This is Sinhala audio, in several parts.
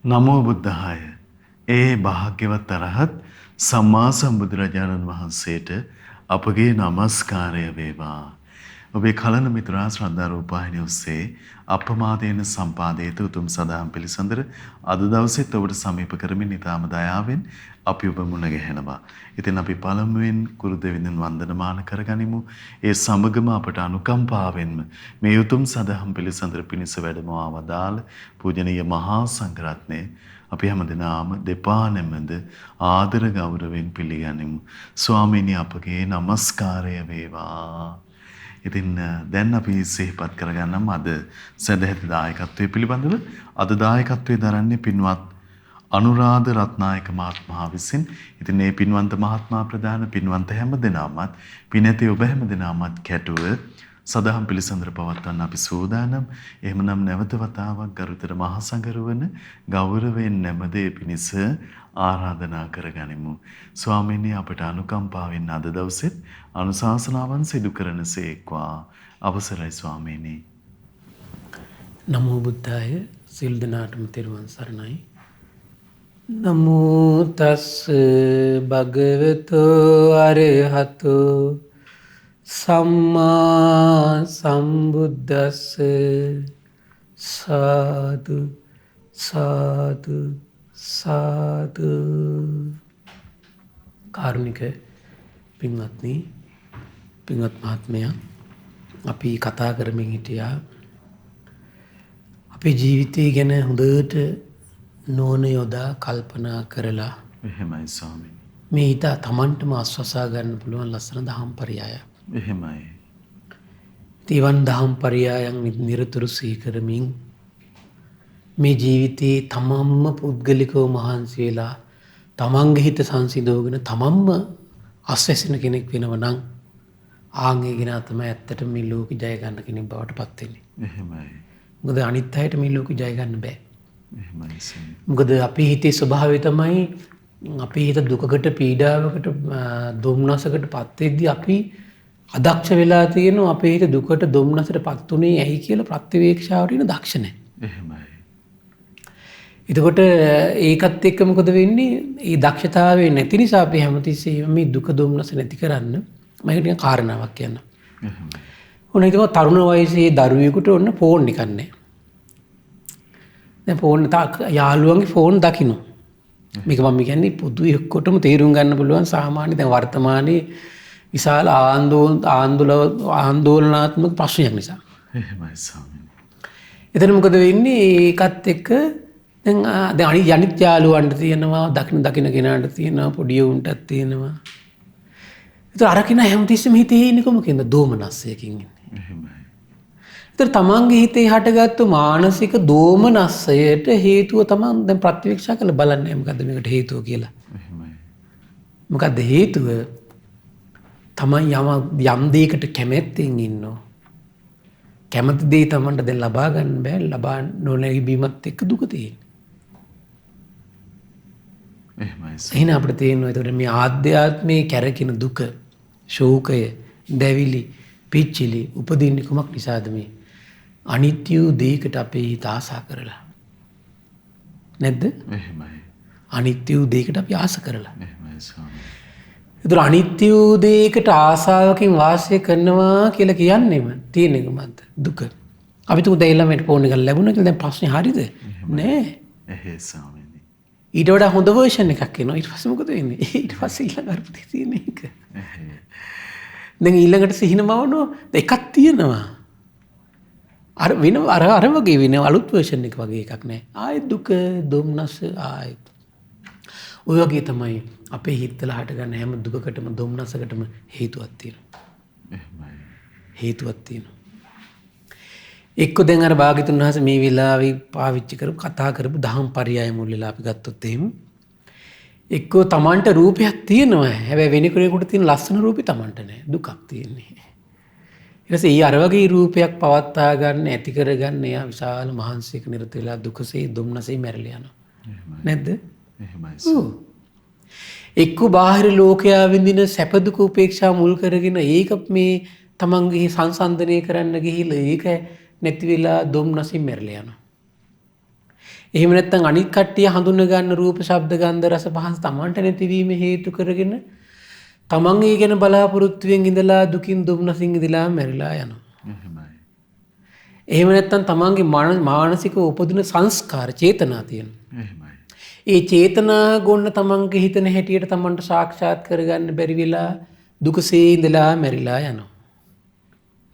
නමෝ බුද්ධාය. ඒ භාග්‍යවත් අරහත් සම්මා සම්බුදුරජාණන් වහන්සේට අපගේ নমස්කාරය වේවා. ඔබේ කලන මිතුරා ශ්‍රද්ධා රූපවාහිනිය ඔස්සේ අප්‍රමාදයෙන් සම්පාදිත උතුම් සදාම් පිළිසඳර අද දවසෙත් ඔබට සමීප කරමින් ඊටාම දයාවෙන් අපි ඔබ මුණ ගැහෙනවා. ඉතින් අපි පළමුවෙන් කුරු දෙවිඳුන් වන්දනමාන කරගනිමු. ඒ සමගම අපට අනුකම්පාවෙන්ම මේ උතුම් සදාම් පිළිසඳර පිණිස වැඩමවා වදාළ පූජනීය මහා සංඝරත්නය අපි හැමදෙනාම දෙපා නැමද ආදර ගෞරවයෙන් පිළිගනිමු. ස්වාමීනි අපගේ নমස්කාරය වේවා. ඉතින් දැන් අපි සිහිපත් කරගන්නම් අද සදැහැති දායකත්වයේ පිළිබඳව. අද දායකත්වයේ දරන්නේ පින්වත් අනුරාධ රත්නායක මහත්මයා විසින්. ඉතින් මේ පින්වන්ත මහත්මයා ප්‍රදාන පින්වන්ත හැම දෙනාමත් පිනැති ඔබ හැම දෙනාමත් කැටුව සදහම් පිළිසඳර පවත්වන්න අපි සූදානම්. එහෙමනම් නැවත වතාවක් ගරුතර මහා සංඝරුවන ගෞරවයෙන් නැමදේ පිණිස ආරාධනා කරගනිමු. ස්වාමීනි අපට අනුකම්පාවෙන් අද දවසෙත් අනුශාසනාවන් සිදු කරනසේක්වා. අවසරයි ස්වාමීනි. නමෝ බුද්ධාය. සිල් දනාටම තෙරුවන් සරණයි. නමෝ තස් භගවතෝ අරහතෝ සම්මා සම්බුද්දස්ස. සාදු සාදු සාදු. කාරුණික පින්වත්නි, පින්වත් මහත්මයා, අපි කතා කරමින් හිටියා අපේ ජීවිතය ගැන හොඳට නෝන යොදා කල්පනා කරලා. එහෙමයි ස්වාමීනි. මේ හිත තමන්ටම ආස්වාසා ගන්න පුළුවන් ලස්සන දහම් පරයයක්. එහෙමයි. තීවන් දහම් පරයයන් නිරතුරු සිහි කරමින් මේ ජීවිතේ තමන්ම පුද්ගලිකව මහන්සි වෙලා තමන්ගේ හිත සංසිඳවගෙන තමන්ම අස්වැසෙන කෙනෙක් වෙනව නම් ආන්ගේ ගෙන තමයි ඇත්තටම මේ ලෝකෙ ජය ගන්න කෙනෙක් බවට පත් වෙන්නේ. එහෙමයි. මොකද අනිත් අයට මේ ලෝකෙ ජය ගන්න බෑ. එහෙමයි. මොකද අපේ හිතේ ස්වභාවය තමයි අපේ හිත දුකකට පීඩාවකට දුම්නසකට පත් වෙද්දී අපි අදක්ෂ වෙලා තියෙනවා. අපේ හිත දුකට දුම්නසට පත් උනේ ඇයි කියලා ප්‍රතිවේක්ෂාවට ඉන්න දක්ෂ නැහැ. එහෙමයි. එතකොට ඒකත් එක්ක මොකද වෙන්නේ? මේ දක්ෂතාවය නැති නිසා අපි හැමතිස්සෙම මේ දුක දුම්නස නැති කරන්න මම හිතන කාරණාවක් කියන්න. එහෙමයි. ඔන්න ඒක තරුණ වයසේ දරුවෙකුට ඔන්න ෆෝන් එකක් නැහැ. දැන් ෆෝන් යාළුවන්ගේ ෆෝන් දකින්න. මේක මම කියන්නේ පොදුවේ ඔක්කොටම තේරුම් ගන්න පුළුවන් සාමාන්‍ය දැන් වර්තමානයේ විශාල ආందోලනාත්මක ප්‍රශ්නයක් නිසා. එහෙමයි ස්වාමීනි. එතන මොකද වෙන්නේ? ඒකත් එක්ක දැන් අනිත් යාළුවන්ට තියෙනවා, දකින කෙනාට තියෙනවා, පොඩි උන්ටත් තියෙනවා. ඒතර අර කෙනා හැමතිස්සෙම හිතේ ඉන්නේ කොහොමද? දෝමනස්සයකින් ඉන්නේ. එහෙමයි. ඒතර තමන්ගේ හිතේ හටගත්තු මානසික දෝමනස්සයට හේතුව තමන් දැන් ප්‍රතිවීක්ෂා කරලා බලන්නේ මොකද්ද මේකට හේතුව කියලා. එහෙමයි. මොකද්ද හේතුව? තමන් යම් දෙයකට කැමැත්තෙන් ඉන්නවා. කැමති දේ තමන්ට දැන් ලබා ගන්න බෑ. ලබා නොලැබීමත් එක්ක දුක තියෙනවා. එහෙමයි. එහෙනම් අපිට තේරෙනවා ඒතකොට මේ ආධ්‍යාත්මයේ කැරකින දුක, ශෝකය, දැවිලි, පිච්චිලි උපදින්නේ කොමක් නිසාද? මේ අනිත්‍ය දෙයකට අපේ හිත ආසා කරලා. නැද්ද? එහෙමයි. අනිත්‍ය දෙයකට අපි ආස කරලා. එහෙමයි ස්වාමීනි. ඒතර අනිත්‍ය දෙයකට ආසාවකින් වාසය කරනවා කියලා කියන්නේම තියෙන එක මත දුක. අපි තුමු දැන් ළමයට ෆෝන් එකක් ලැබුණා කියලා දැන් ප්‍රශ්නේ හරියද? නෑ. එහෙයි ස්වාමීනි. ඊට වඩා හොඳ වර්ෂන් එකක් එනවා. ඊට පස්සේ මොකද වෙන්නේ? ඊට පස්සේ ඊළඟ අර්ථය තියෙන එක. දැන් ඊළඟට සිහිනමවනෝ එකක් තියෙනවා. අර වෙන අර වගේ වෙන අලුත් වර්ෂන් එක වගේ එකක් නෑ. ආයෙත් දුක, දුම්නස ආයෙත්. ඔය වගේ තමයි අපේ හිතවල හටගන්න හැම දුකකටම දුම්නසකටම හේතුවක් තියෙනවා. එහෙමයි. හේතුවක් තියෙනවා. එක්ක දැන් අර භාග්‍යතුන් වහන්සේ මේ වෙලාවේ පාවිච්චි කරපු කතා කරපු දහම් පරයය මුල් වෙලා අපි ගත්තොත් එහෙම එක්ක තමන්ට රූපයක් තියෙනවා. හැබැයි වෙන කෙනෙකුට තියෙන ලස්සන රූපේ තමන්ට නෑ. දුකක් තියෙන්නේ. ඊට පස්සේ අර වගේ රූපයක් පවත්වා ගන්න, ඇති කරගන්න එයා විශාල මහන්සියක නිරත වෙලා දුකසේ දුම්නසේ මැරලා යනවා. නැද්ද? එහෙමයි. එක්ක බාහිර ලෝකයා විඳින සැප දුක උපේක්ෂා මුල් කරගෙන ඒක මේ තමන්ගේ සංසන්දනය කරන්න ගිහිල්ලා ඒක නැති වෙලා දුම්නසින් මැරලා යනවා. එහෙම නැත්නම් අනිත් කට්ටිය හඳුන ගන්න රූප, ශබ්ද, ගන්ධ, රස, පහස තමන්ට නැතිවීම හේතු කරගෙන තමන් ඒ ගැන බලාපොරොත්තුවෙන් ඉඳලා දුකින් දුම්නසින් ඉඳලා මැරිලා යනවා. එහෙමයි. එහෙම නැත්නම් තමන්ගේ මානසික උපදින සංස්කාර චේතනා තියෙනවා. එහෙමයි. ඒ චේතනා ගොන්න තමන්ගේ හිතන හැටියට තමන්ට සාක්ෂාත් කරගන්න බැරි වෙලා දුකසේ ඉඳලා මැරිලා යනවා.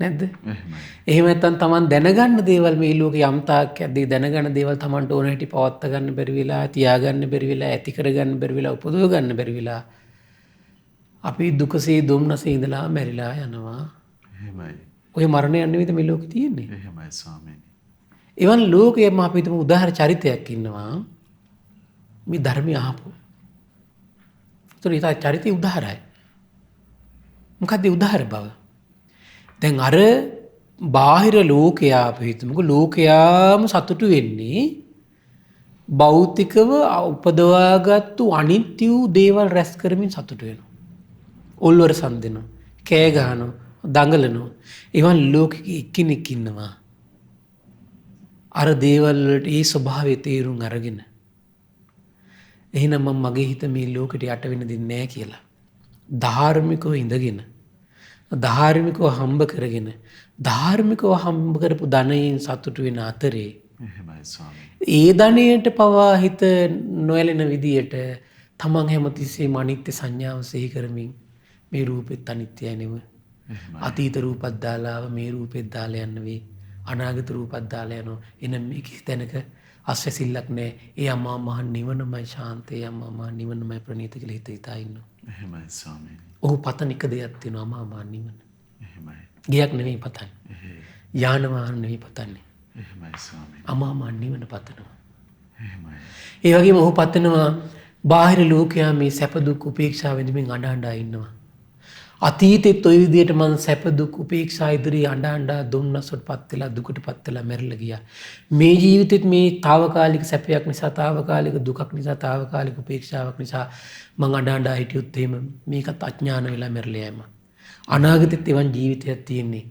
නැද්ද? එහෙමයි. එහෙම නැත්නම් තමන් දැනගන්න දේවල් මේ ලෝකේ යම් තාක් ඇද්දී දැනගන්න දේවල් තමන්ට ඕන හැටි පවත්වා ගන්න බැරි වෙලා, තියාගන්න බැරි වෙලා, ඇති කරගන්න බැරි වෙලා, උපදව ගන්න බැරි වෙලා අපි දුකසේ දුම්නසේ ඉඳලා මැරිලා යනවා. එහෙමයි. ඔය මරණය නෙවෙයිද මේ ලෝකේ තියෙන්නේ? එහෙමයි ස්වාමීනි. එවන් ලෝකයේම අපි හිතමු උදාහරණ චරිතයක් ඉන්නවා. මේ ධර්මය අහපු. ඒතර ඒ චරිතය උදාහරණයි. මොකක්ද උදාහරණ බව? දැන් අර බාහිර ලෝකයා අපි හිතමුකෝ ලෝකයාම සතුටු වෙන්නේ භෞතිකව උපදවාගත්තු අනිත්‍ය වූ දේවල් රැස් කරමින් සතුටු වෙනවා. ඔල්වර සම්දෙනවා. කෑ ගහනවා. දඟලනවා. එවන් ලෝකෙක එක්කෙනෙක් ඉන්නවා. අර දේවල් වලට ඒ ස්වභාවය තේරුම් අරගෙන එහෙනම් මම මගේ හිත මේ ලෝකෙට යට වෙන්න දෙන්නේ නැහැ කියලා. ධාර්මිකව ඉඳගෙන ධාර්මිකව හම්බ කරගෙන ධාර්මිකව හම්බ කරපු ධනයෙන් සතුටු වෙන අතරේ එහෙමයි ස්වාමීනි. ඒ ධනයට පවා හිත නොඇලෙන විදියට තමන් හැමතිස්සෙම අනිත්‍ය සංඥාව සිහි කරමින් මේ රූපෙත් අනිත්‍යයි නෙව. අතීත රූපත් දාලාව මේ රූපෙත් දාලා යන්න වේ. අනාගත රූපත් දාලා යනවා. එනම් මේ කිසි තැනක අස්වැසිල්ලක් නැහැ. ඒ අමා මහ නිවනමයි ශාන්තේ අමා මහ නිවනමයි ප්‍රණීත කියලා හිත හිතා ඉන්නවා. එහෙමයි ස්වාමීනි. ඔහු පතන එක දෙයක් තියෙනවා අමා මහ නිවන. එහෙමයි. ගියක් නෙවෙයි පතන්නේ. යාන වාහන නෙවෙයි පතන්නේ. එහෙමයි ස්වාමීනි. අමා මහ නිවන පතනවා. එහෙමයි. ඒ වගේම ඔහු පතනවා බාහිර ලෝකයා මේ සැප දුක් උපේක්ෂා විඳින්මින් අඬ ඉන්නවා. අතීතෙත් ඔය විදිහට මං සැප දුක් උපේක්ෂා ඉදිරි අඬ දුම්නසටපත් වෙලා දුකටපත් වෙලා මැරිලා ගියා. මේ ජීවිතෙත් මේ తాවකාලික සැපයක් නිසා తాවකාලික දුකක් නිසා తాවකාලික උපේක්ෂාවක් නිසා මං අඬ හිටියොත් එහෙම මේකත් අඥාන වෙලා මැරිලා යෑම. අනාගතෙත් එවන් ජීවිතයක් තියෙන්නේ.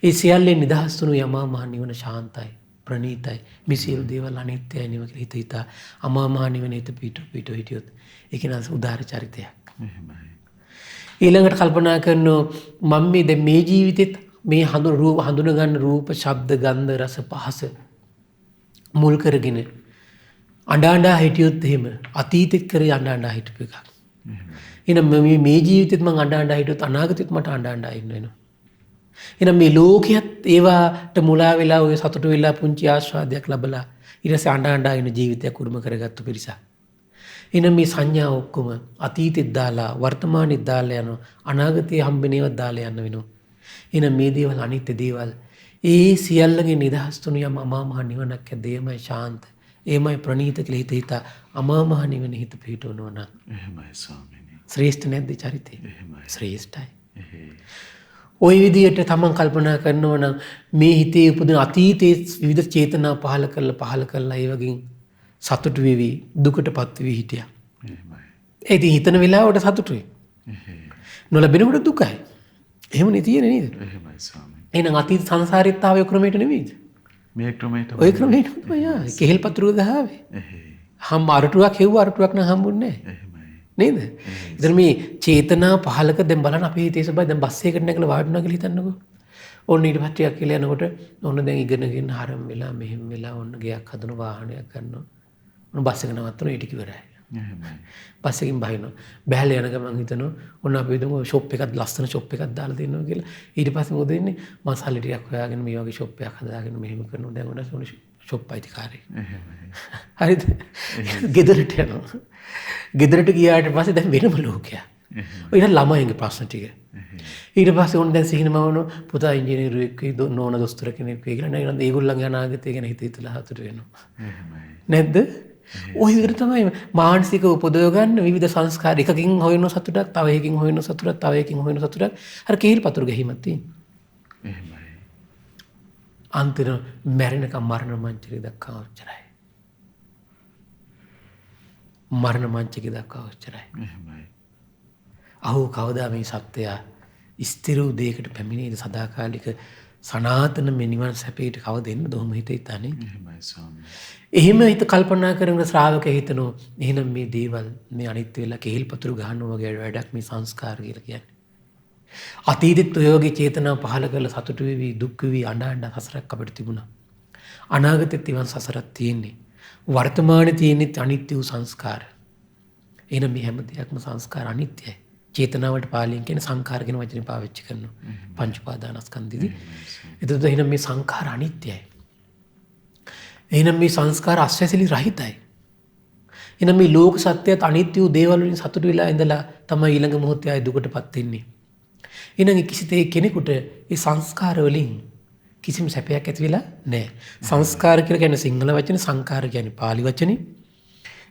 ඒ සියල්ලෙන් නිදහස් වුණු යමා මහ නිවන ශාන්තයි ප්‍රණීතයි. මේ සියලු දේවල් අනිත්‍යයි නෙව කියලා හිතා අමා මහ නිවන හිත පිටු හිටියොත් ඒක නස උදාහර චරිතයක්. එහෙමයි. ඊළඟට කල්පනා කරනවා මම මේ දැන් මේ ජීවිතෙත් මේ හඳුන ගන්න රූප, ශබ්ද, ගන්ධ, රස, පහස මුල් කරගෙන අඬ හිටියොත් එහෙම අතීතෙත් කරේ අඬ හිටපු එකක්. එහෙනම් මේ ජීවිතෙත් මං අඬ හිටියොත් අනාගතෙත් මට අඬ ඉන්න වෙනවා. එහෙනම් මේ ලෝකයේත් ඒවට මුලා වෙලා ඔය සතුටු වෙලා පුංචි ආස්වාදයක් ලැබලා ඊට පස්සේ අඬ ඉන්න ජීවිතයක් උරුම කරගත්තු පිරිසක්. එහෙනම් මේ සංඥා ඔක්කොම අතීතෙත් දාලා වර්තමානෙත් දාලා යනවා අනාගතයේ හම්බෙනේවත් දාලා යන්න වෙනවා. එහෙනම් මේ දේවල් අනිත්‍ය දේවල් ඒ සියල්ලගේ නිදහස් තුන යම අමා මහ නිවනක් ඇදීමයි ශාන්ත. එමය ප්‍රණීත කියලා හිත අමා මහ නිවන හිත පිහිටවනවා නම් එහෙමයි ස්වාමීනි. ශ්‍රේෂ්ඨ නැද්ද චරිතය? එහෙමයි. ශ්‍රේෂ්ඨයි. එහෙයි. ওই විදියට තමන් කල්පනා කරනවා නම් මේ හිතේ උපදින අතීතයේ විවිධ චේතනා පහල කරලා ඒ වගේ සතුටු වෙවි දුකටපත් වෙවි හිටියා. එහෙමයි. ඒ ඉතින් හිතන වෙලාවට සතුටුයි. එහෙයි. නොලැබෙනකොට දුකයි. එහෙමනේ තියෙන්නේ නේද? එහෙමයි ස්වාමීනි. එහෙනම් අතීත සංසාරෙත් ආවේ ක්‍රමයට නෙමෙයිද? මේ ක්‍රමයට ওই ක්‍රමයට තමයි ආවේ. කෙහෙල් පතුරු ගහාවේ. එහෙයි. හම් අරටුවක් හෙව්ව අරටුවක් නම් හම්බුන්නේ නැහැ. එහෙමයි. නේද? ඉතින් මේ චේතනා පහලක දැන් බලන්න අපේ හිතේ ස්වභාවය දැන් බස් එකකට නැගලා වාඩිනවා කියලා හිතන්නකෝ. ඔන්න ඊට පස්සේ ටිකක් කියලා යනකොට ඔන්න දැන් ඉගෙනගෙන හරම් වෙලා මෙහෙම වෙලා ඔන්න ගයක් හදන වාහනයක් ගන්නවා. ඔන්න බස් එක නවත්තනවා ඊට ඉවරයි. එහෙමයි. බස් එකකින් බහිනවා. බැහැලා යන ගමන් හිතනවා ඔන්න අපි හිතමු ෂොප් එකක් ලස්සන ෂොප් එකක් දාලා දෙන්නවා කියලා. ඊට පස්සේ මොකද වෙන්නේ? මසාලි ටිකක් හොයාගෙන මේ වගේ ෂොප් එකක් හදාගෙන මෙහෙම කරනවා. දැන් ඔන්න ෂොප් අයිතිකාරයෙක්. එහෙමයි. හරිද? ගෙදරට යනවා. ගෙදරට ගියාට පස්සේ දැන් වෙනම ලෝකයක්. ඊට ළමයින්ගේ ප්‍රශ්න ටික. ඊට පස්සේ ඕන දැන් සිහිනමවන පුතා ඉංජිනේරුවෙක් වෙයි නෝන දොස්තර කෙනෙක් වෙයි කියලා නේද? ඒගොල්ලන්ගේ අනාගතය ගැන හිතලා හතුරු වෙනවා. එහෙමයි. නැද්ද? ওই විදිහට තමයි මානසික උපදව ගන්න විවිධ සංස්කාර එකකින් හොයන සතුටක්, තව එකකින් හොයන සතුටක්, තව එකකින් හොයන සතුටක්. අර කේල් පතුරු ගැහිමක් තියෙනවා. එහෙමයි. අන්තිම මැරෙනකම් මරණ මංචකේ දක්වා ඔච්චරයි. මරණ මංචකේ දක්වා ඔච්චරයි. එහෙමයි. අහෝ කවදා මේ සත්‍යය ස්ථිර වූ දෙයකට පැමිණෙයිද සදාකාලික සනාතන මෙනිවන් සැපේට කවද එන්න දොහම හිත හිතානේ. එහෙමයි ස්වාමීනි. එහෙම හිත කල්පනා කරන ශ්‍රාවකයා හිතනෝ එහෙනම් මේ දේවල් මේ අනිත්‍ය වෙලා කෙහිල් පතුරු ගහනවා වගේ වැඩක් මේ සංස්කාර කියලා කියන්නේ. අතීතෙත් ඔය වගේ චේතනා පහළ කරලා සතුටු වෙවි දුක් වෙවි අඬ අඬ සසරක් අපිට තිබුණා. අනාගතෙත් ඉවන් සසරක් තියෙන්නේ. වර්තමානයේ තියෙන්නේ අනිත්‍ය වූ සංස්කාර. එහෙනම් මේ හැම දෙයක්ම සංස්කාර අනිත්‍යයි. චේතනාවට පාලියෙන් කියන සංඛාර කියන වචනේ පාවිච්චි කරනවා. පංච උපාදානස්කන්ධෙදි. එතකොට එහෙනම් මේ සංඛාර අනිත්‍යයි. එහෙනම් මේ සංස්කාර අස්වැසිලි රහිතයි. එහෙනම් මේ ලෝක සත්‍යයත් අනිත්‍ය වූ දේවල් වලින් සතුටු වෙලා ඉඳලා තමයි ඊළඟ මොහොතේ ආයි දුකටපත් වෙන්නේ. එහෙනම් කිසිතේ කෙනෙකුට මේ සංස්කාර වලින් කිසිම සැපයක් ඇති වෙලා නැහැ. සංස්කාර කියලා කියන්නේ සිංහල වචනේ, සංඛාර කියන්නේ පාලි වචනේ.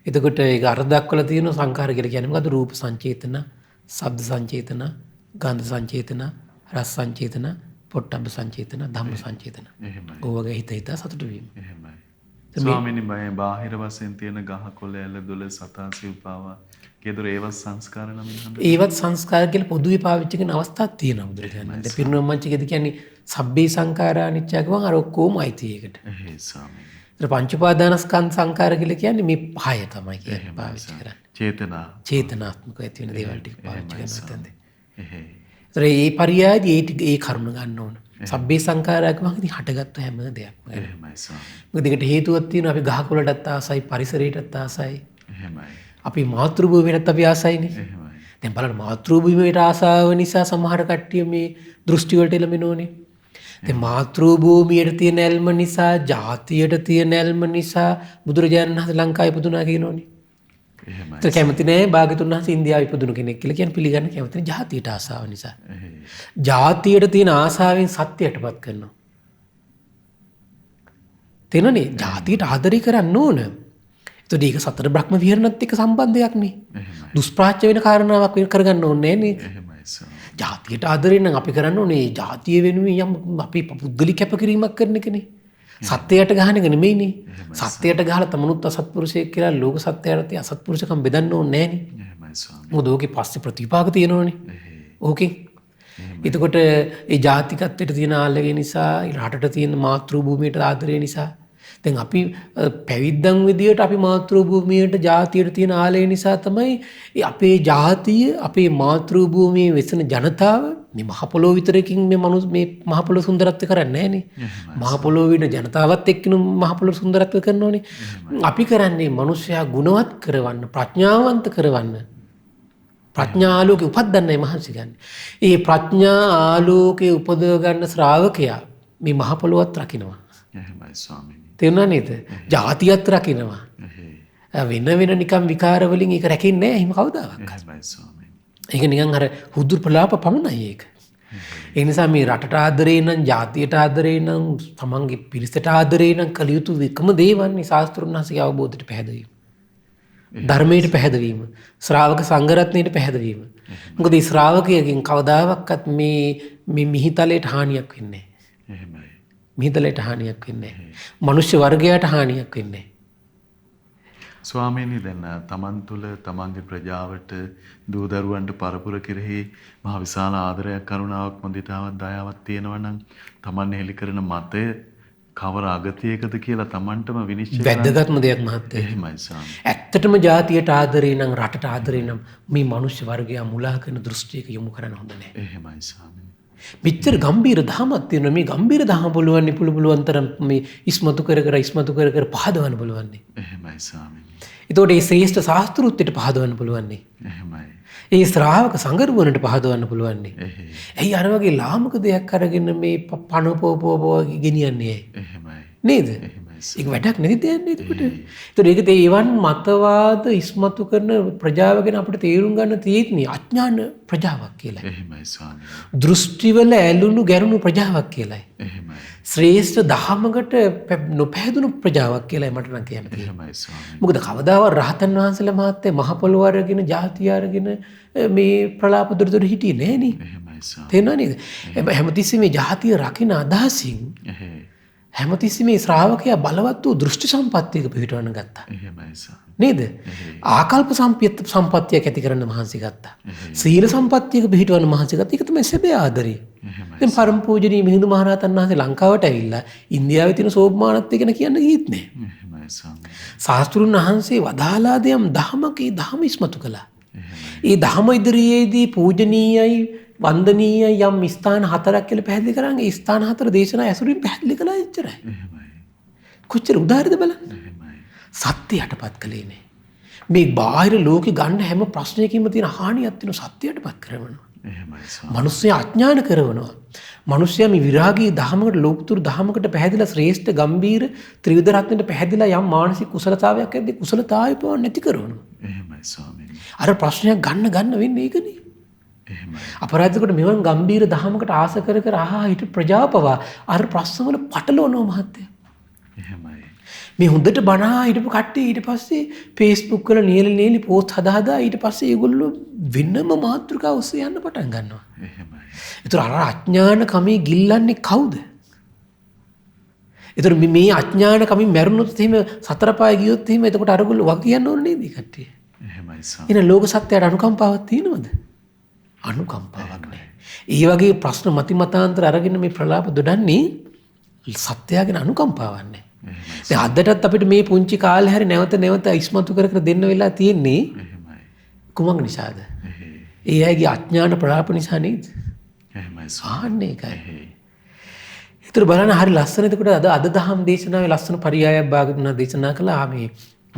එතකොට ඒක අර්ථ දක්වලා තියෙනවා සංඛාර කියලා කියන්නේ මොකද්ද? රූප සංචේතන, ශබ්ද සංචේතන, ගන්ධ සංචේතන, රස සංචේතන, පොට්ටබ්බ සංචේතන, ධම්ම සංචේතන. එහෙමයි. ඕවගේ හිත සතුටු වීම. එහෙමයි. ස්වාමීනි මම බාහිර වශයෙන් තියෙන ගහ කොළ ඇල දොළ සතා සිව්පාවා කේදර ඒවත් සංස්කාර නම් හඳුන්වනවා. ඒවත් සංස්කාර කියලා පොදුවේ පාවිච්චි කරන අවස්ථාවක් තියෙනවා බුදුරජාණන්. දැන් පිරිනොම් මංචකෙදි කියන්නේ සබ්බේ සංඛාරා අනිච්ච ගමන් අර ඔක්කොම අයිති ඒකට. එහෙයි ස්වාමීනි. ඒතර පංච උපාදානස්කන්ධ සංඛාර කියලා කියන්නේ මේ පහය තමයි කියන්නේ පාවිච්චි කරන්නේ. චේතනා. චේතනාත්මක ඇති වෙන දේවල් ටික පාවිච්චි කරනවා තැන්දේ. එහෙයි. ඒතර මේ පරියායදී ඒ කරුණ ගන්න ඕන. සබ්බේ සංඛාරාක මම ඉතින් හටගත්ත හැම දෙයක්ම. එහෙමයි ස්වාමීනි. මොකද ඒකට හේතුවක් තියෙනවා. අපි ගහකොළටත් ආසයි, පරිසරයටත් ආසයි. එහෙමයි. අපි මාතෘ භූමියටත් අපි ආසයිනේ. එහෙමයි. දැන් බලන්න මාතෘ භූමියට ආසාව නිසා සමහර කට්ටිය මේ දෘෂ්ටි වලට එළඹෙනෝනේ. දැන් මාතෘ භූමියට තියෙන ඇල්ම නිසා, ජාතියට තියෙන ඇල්ම නිසා බුදුරජාණන් වහන්සේ ලංකාවේ ඉපදුනා කියනෝනේ. එහෙමයි. ඒක කැමති නෑ භාග්‍යතුන් වහන්සේ ඉන්දියාවේ ඉපදුණු කෙනෙක් කියලා කියන්නේ පිළිගන්න කැමති නෑ ජාතියට ආසාව නිසා. එහෙයි. ජාතියට තියෙන ආසාවෙන් සත්‍යයටපත් කරනවා. තේනනේ ජාතියට ආදරය කරන්න ඕන. එතකොට ඒක සතර බ්‍රහ්ම විහරණත් එක්ක සම්බන්ධයක් නේ. එහෙමයි. දුෂ්ප්‍රාච්‍ය වෙන කාරණාවක් කරගන්න ඕනේ නේද? එහෙමයි ස්වාමීනි. ජාතියට ආදරේ නම් අපි කරන්න ඕනේ ජාතිය වෙනුවෙන් යම් අපි පුද්ගලික කැපකිරීමක් කරන එකනේ. සත්‍යයට ගහන එක නෙමෙයිනේ. සත්‍යයට ගහලා තමනුත් අසත්පුරුෂයෙක් කියලා ලෝක සත්‍යයට අසත්පුරුෂකම් බෙදන්න ඕනේ නෑනේ. එහෙමයි ස්වාමීනි. මොකද ඕකේ පස්සේ ප්‍රතිපාක තියෙනවනේ. එහෙයි. ඕකේ. එතකොට ඒ ජාතිකත්වයට තියෙන ආලය නිසා, රටට තියෙන මාතෘ භූමියට ආදරය නිසා දැන් අපි පැවිද්දන් විදියට අපි මාතෘ භූමියට ජාතියට තියෙන ආලය නිසා තමයි අපේ ජාතිය අපේ මාතෘ භූමියේ වෙසෙන ජනතාව මේ මහ පොළොව විතරකින් මේ මහ පොළොව සුන්දරත්ව කරන්නේ නැහනේ. මහ පොළොව වින ජනතාවත් එක්කිනු මහ පොළොව සුන්දරත්ව කරනෝනේ. අපි කරන්නේ මිනිස්සයා ගුණවත් කරවන්න, ප්‍රඥාවන්ත කරවන්න. ප්‍රඥා ආලෝකේ උපදින්නයි මහන්සි ගන්න. ඒ ප්‍රඥා ආලෝකේ උපදව ගන්න ශ්‍රාවකයා මේ මහ පොළොවත් රකින්නවා. එහෙමයි ස්වාමීනි. තේරුණා නේද? ජාතියත් රකින්නවා. එහෙයි. වෙන නිකම් විකාර වලින් ඒක රැකෙන්නේ නැහැ එහෙම කවදාවත්. එහෙමයි ස්වාමීනි. ඒක නිකන් අර හුදුර ප්‍රලාප පමණයි ඒක. ඒ නිසා මේ රටට ආදරේ නම්, ජාතියට ආදරේ නම්, තමන්ගේ පිරිසට ආදරේ නම් කළ යුතු එකම දේ වන්නේ ශාස්ත්‍රුන් වහන්සේගේ අවබෝධයට පැහැදවීම. ධර්මයට පැහැදවීම, ශ්‍රාවක සංඝරත්නයට පැහැදවීම. මොකද මේ ශ්‍රාවකයෙක්ගෙන් කවදාවත් මේ මිහිතලයට හානියක් වෙන්නේ නැහැ. එහෙමයි. මිහිතලයට හානියක් වෙන්නේ නැහැ. මනුෂ්‍ය වර්ගයට හානියක් වෙන්නේ නැහැ. ස්වාමීනි දැන් තමන් තුළ තමන්ගේ ප්‍රජාවට දූ දරුවන්ට පරපුර කෙරෙහි මහ විශාල ආදරයක් කරුණාවක් මුදිතාවක් දයාවක් තියෙනවා නම් තමන් හෙළි කරන මතය කවර අගතියකද කියලා තමන්ටම විනිශ්චය වැදගත්ම දෙයක් මහත්තයා. එහෙමයි ස්වාමීනි. ඇත්තටම ජාතියට ආදරේ නම්, රටට ආදරේ නම් මේ මනුෂ්‍ය වර්ගයා මුලා කරන දෘෂ්ටියක යොමු කරන්න හොඳ නැහැ. එහෙමයි ස්වාමීනි. මෙච්චර ගම්බීර දහමක් තියෙනවා. මේ ගම්බීර දහම පුළුවන් පුළුවන් තරම් මේ ඉස්මතු කර කර පහදවන්න පුළුවන්. එහෙමයි ස්වාමීනි. එතකොට මේ ශ්‍රේෂ්ඨ ශාස්ත්‍රූත්වයට පහදවන්න පුළුවන්. එහෙමයි. ඒ ශ්‍රාවක සංගරුවනට පහදවන්න පුළුවන්. එහෙයි. ඇයි අර වගේ ලාමක දෙයක් අරගෙන මේ පණ පොපෝ ගෙනියන්නේ? එහෙමයි. නේද? එහෙමයි. ඒක වැඩක් නැති දෙයක් නේද එතකොට? ඒතකොට ඒක ඒවන් මතවාද ඉස්මතු කරන ප්‍රජාව ගැන අපිට තේරුම් ගන්න තියෙන්නේ අඥාන ප්‍රජාවක් කියලා. එහෙමයි ස්වාමීනි. දෘෂ්ටිවල ඇලුණු ගැරුණු ප්‍රජාවක් කියලායි. එහෙමයි. ශ්‍රේෂ්ඨ දහමකට නොපැහැදුණු ප්‍රජාවක් කියලායි මට නම් කියන්න තියෙන්නේ. එහෙමයි ස්වාමීනි. මොකද කවදාවත් රහතන් වහන්සේලා මහත්තයා මහ පොළොව අරගෙන ජාතිය අරගෙන මේ ප්‍රලාප දොරදොර හිටියේ නෑනේ. එහෙමයි ස්වාමීනි. තේරුණා නේද? හැමතිස්සෙම මේ ජාතිය රකින්න අදහසින් එහෙයි. හැමතිස්සෙම මේ ශ්‍රාවකයා බලවත් වූ දෘෂ්ටි සම්පත්තියක පිහිටවන්න ගත්තා. එහෙමයි ස්වාමීනි. නේද? ආකල්ප සම්පත්තියක් ඇති කරන්න මහන්සි ගත්තා. සීල සම්පත්තියක පිහිටවන්න මහන්සි ගත්තා. ඒක තමයි සැබෑ ආදරේ. එහෙමයි දැන් පරම පූජනීය මිහිඳු මහරහතන් වහන්සේ ලංකාවට ඇවිල්ලා ඉන්දියාවේ තියෙන සෝපමානත් ගැන කියන්න ගියෙත් නෑ. එහෙමයි ස්වාමීනි. ශාස්ත්‍රුන් වහන්සේ වදාලා දෙයම් දහමක ඒ දහම ඉස්මතු කළා. ඒ දහම ඉදිරියේදී පූජනීයයි වන්දනීයයි යම් ස්ථාන 4ක් කියලා පැහැදිලි කරන් ඒ ස්ථාන 4 දේශනා ඇසුරින් පැහැදිලි කළා එච්චරයි. එහෙමයි. කොච්චර උදාහරණද බලන්න. එහෙමයි. සත්‍ය යටපත් කළේ නේ. මේ බාහිර ලෝකෙ ගන්න හැම ප්‍රශ්නයකින්ම තියෙන හානියක් තියෙන සත්‍ය යටපත් කරනවා. එහෙමයි ස්වාමීනි. මිනිස්සු අඥාන කරනවා. මිනිස්සයා මේ විරාගී දහමකට ලෝකතුරු දහමකට පැහැදිලා ශ්‍රේෂ්ඨ ගම්බීර ත්‍රිවිධ රත්නයට පැහැදිලා යම් මානසික කුසලතාවයක් ඇද්දී කුසලතාවය පව නැති කරනවා. එහෙමයි ස්වාමීනි. අර ප්‍රශ්නයක් ගන්න වෙන්නේ ඒකනේ. එහෙමයි. අපරාධයකට මෙවන් ගම්බීර දහමකට ආස කර කර හිට ප්‍රජාපවා අර ප්‍රශ්නවල පටලවනවා මහත්තයා. එහෙමයි. මේ හොඳට බණා හිටපු කට්ටිය ඊට පස්සේ Facebook වල නියලි පෝස්ට් හදා ඊට පස්සේ ඒගොල්ලෝ වෙනම මාතෘකා ඔස්සේ යන්න පටන් ගන්නවා. එහෙමයි. ඒතර අර අඥාන කමේ ගිල්ලන්නේ කවුද? ඒතර මේ අඥාන කමින් මැරුණොත් එහෙම සතර පාය ගියොත් එහෙම එතකොට අරගොල්ලෝ වග කියන්න ඕනේ නේද කට්ටිය? එහෙමයි ස්වාමීනි. එන ලෝක සත්‍යයට අනුකම්පාවක් තියෙනවද? අනුකම්පාවක් නැහැ. ඒ වගේ ප්‍රශ්න මතිමතාන්තර අරගෙන මේ ප්‍රලාප දොඩන්නේ සත්‍යයෙන් අනුකම්පාවක් නැහැ. දැන් අදටත් අපිට මේ පුංචි කාලේ හැරි නැවත ඉස්මතු කර දෙන්න වෙලා තියෙන්නේ එහෙමයි. කුමක් නිසාද? ඒ අයගේ අඥාන ප්‍රලාප නිසා නේද? එහෙමයි. ආන්නේ ඒකයි. ඒතර බලන්න හරි ලස්සන. එතකොට අද දහම් දේශනාවේ ලස්සන පරියායක් භාගතුනා දේශනා කළා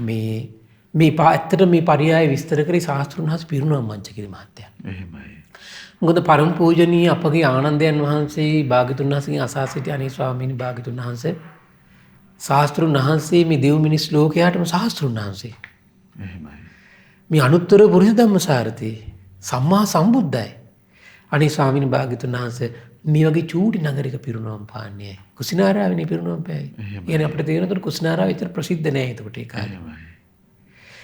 මේ ඇත්තට මේ පරියාය විස්තර කරේ ශාස්ත්‍රුන් වහන්සේ පිරුණම් මංචකිරි මහත්තයා. එහෙමයි. මොකද පරම පූජනීය අපගේ ආනන්දයන් වහන්සේ භාගතුන් වහන්සේගෙන් අසා සිටි අනේ ස්වාමීනි භාගතුන් වහන්සේ ශාස්ත්‍රුන් වහන්සේ මේ දෙව් මිනිස් ලෝකයාටම ශාස්ත්‍රුන් වහන්සේ. එහෙමයි. මේ අනුත්තර පුරිස ධම්මසාරති සම්මා සම්බුද්ධයි. අනේ ස්වාමීනි භාග්‍යතුන් වහන්සේ මේ වගේ චූටි නගරයක පිරුණම් පාන්නේ කුසිනාරාවේනේ පිරුණම් පෑයි. يعني අපිට තේරෙනකොට කුසිනාරාව විතර ප්‍රසිද්ධ නෑ ඒකට ඒ කාලේ.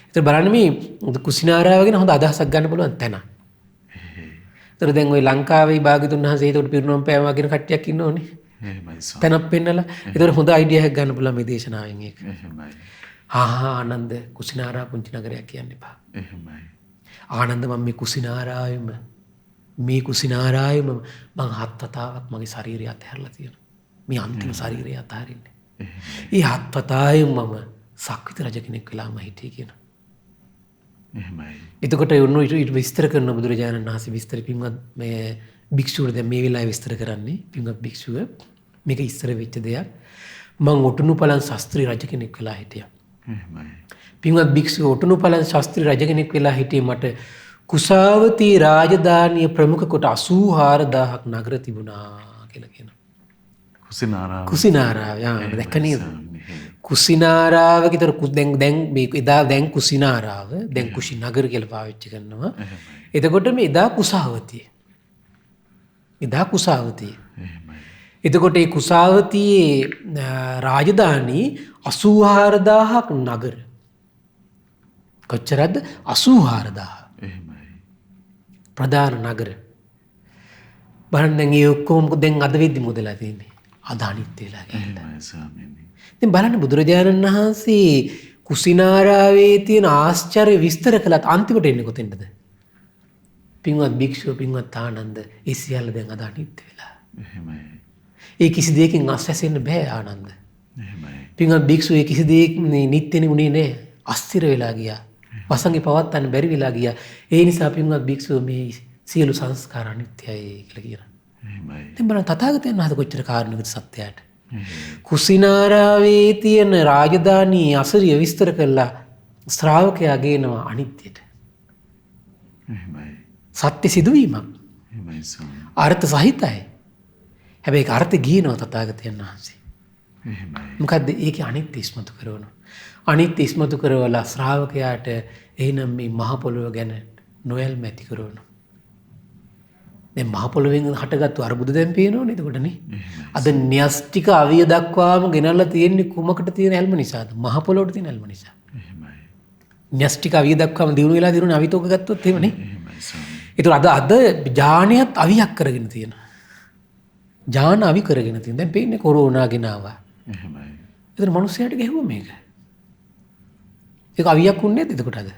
ඒතර බලන්න මේ කුසිනාරාව ගැන හොඳ අදහසක් ගන්න පුළුවන් තැන. ඒතර දැන් ওই ලංකාවේ භාග්‍යතුන් වහන්සේ ඒකට පිරුණම් පෑවා කියන කට්ටියක් ඉන්නෝනේ. එහෙමයි ස්වාමීනි. තැනක් පෙන්නලා ඒතර හොඳ අයිඩියා එකක් ගන්න පුළුවන් මේ දේශනාවෙන් ඒක. එහෙමයි. ආනන්ද කුසිනාරා පුංචි නගරයක් කියන්න එපා. එහෙමයි. ආනන්ද මම මේ කුසිනාරායම මං 7 වතාවක් මගේ ශරීරය අතහැරලා තියෙනවා. මේ අන්තිම ශරීරය අතහරින්නේ. ඒ 7 වතාවෙම මම සක්විත රජ කෙනෙක් වෙලාම හිටියේ කියනවා. එහෙමයි. එතකොට ඊට විස්තර කරන බුදුරජාණන් වහන්සේ විස්තර පින්වත් මේ භික්ෂුවට දැන් මේ වෙලාවේ විස්තර කරන්නේ පින්වත් භික්ෂුව මේක ඉස්සර වෙච්ච දෙයක්. මං ඔටුනුපලන් ශාස්ත්‍රී රජ කෙනෙක් වෙලා හිටියා. එහෙමයි. පින්වත් භික්ෂුව ඔටුනුපලන් ශාස්ත්‍රී රජ කෙනෙක් වෙලා හිටියේ මට කුසාවතී රාජධානිය ප්‍රමුඛ කොට 84000ක් නගර තිබුණා කියලා කියනවා. කුසිනාරාව. කුසිනාරාව දැක්ක නේද? කුසිනාරාව කිතර දැන් මේ එදා දැන් කුසිනාරාව දැන් කුසිනගර කියලා පාවිච්චි කරනවා. එතකොට මේ එදා කුසාවතිය. එහෙමයි. එතකොට මේ කුසාවතියේ රාජධානී 84000ක් නගර. කොච්චරද? 84000. එහෙමයි. ප්‍රධාන නගර. බලන්න දැන් ඒ ඔක්කොම දැන් අද වෙද්දි මොදලා තියෙන්නේ. අද අනිත් වෙලා ගිහිල්ලා. එහෙමයි ස්වාමීනි. ඉතින් බලන්න බුදුරජාණන් වහන්සේ කුසිනාරාවේ තියෙන ආශ්චර්ය විස්තර කළත් අන්තිමට එන්නේ කොතෙන්ද? පින්වත් භික්ෂුව පින්වත් ආනන්ද ඒ සියල්ල දැන් අද අනිත් වෙලා. එහෙමයි. ඒ කිසි දෙයකින් අස්වැසෙන්න බෑ ආනන්ද. එහෙමයි. පින්වත් භික්ෂුව ඒ කිසි දෙයක් නිත්‍යනේ උනේ නෑ. අස්තිර වෙලා ගියා. වසඟේ පවත්තන්න බැරි වෙලා ගියා. ඒ නිසා පින්වත් භික්ෂුව මේ සියලු සංස්කාර අනිත්‍යයි කියලා කියනවා. එහෙමයි. දැන් බලන්න තථාගතයන් වහන්සේ කොච්චර කාරුණිකද සත්‍යයට. කුසිනාරාවේ තියෙන රාජධානී අසරිය විස්තර කළා ශ්‍රාවකයා ගේනවා අනිත්‍යයට. එහෙමයි. සත්‍ය සිදුවීමක්. එහෙමයි ස්වාමීනි. අර්ථ සහිතයි. හැබැයි ඒක අර්ථ ගියනවා තථාගතයන් වහන්සේ. එහෙමයි. මොකද්ද ඒකේ අනිත්‍ය ඉස්මතු කරනවා. අනිත්‍ය ඉස්මතු කරවලා ශ්‍රාවකයාට එහෙනම් මේ මහ පොළොව ගැන නොයල්ම ඇති කරනවා. දැන් මහ පොළොවෙන් හටගත්තු අරුබුද දැන් පේනවනේ එතකොටනේ. අද න්‍යෂ්ටික අවිය දක්වාම ගෙනල්ලා තියෙන්නේ කුමකට තියෙන ඇල්ම නිසාද? මහ පොළොවට තියෙන ඇල්ම නිසා. එහෙමයි. න්‍යෂ්ටික අවිය දක්වාම දිනු වෙලා දිනුනේ අවිතෝක ගත්තොත් එහෙමනේ. එහෙමයි ස්වාමීනි. ඒතර අද ඥානියත් අවියක් කරගෙන තියෙනවා. ඥාන අවි කරගෙන තියෙන. දැන් පේන්නේ කොරෝනා ගෙනාවා. එහෙමයි. ඒතර මිනිස්සයාට ගැහුවා මේක. ඒක අවියක් වුණේ නැද්ද එතකොට අද?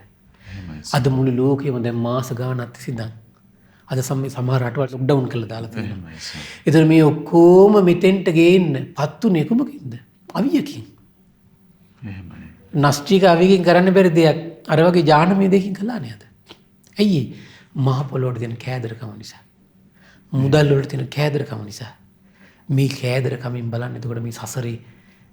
එහෙමයි. අද මුළු ලෝකෙම දැන් මාස ගානක් තිස්සේ අද සමහර රටවල් ලොක්ඩවුන් කළා දාලා තියෙනවා. එහෙමයි ස්වාමී. ඒතර මේ ඔක්කොම මෙතෙන්ට ගේන්න පත්තුනේ කුමකින්ද? අවියකින්. එහෙමයි. නස්ටික අවියකින් කරන්න බැරි දෙයක් අර වගේ ජානමය දෙකින් කළා නේද? ඇයි? මහ පොළොවට දෙන කෑදරකම නිසා. මුදල් වලට තියෙන කෑදරකම නිසා. මේ කෑදරකමින් බලන්න එතකොට මේ සසරේ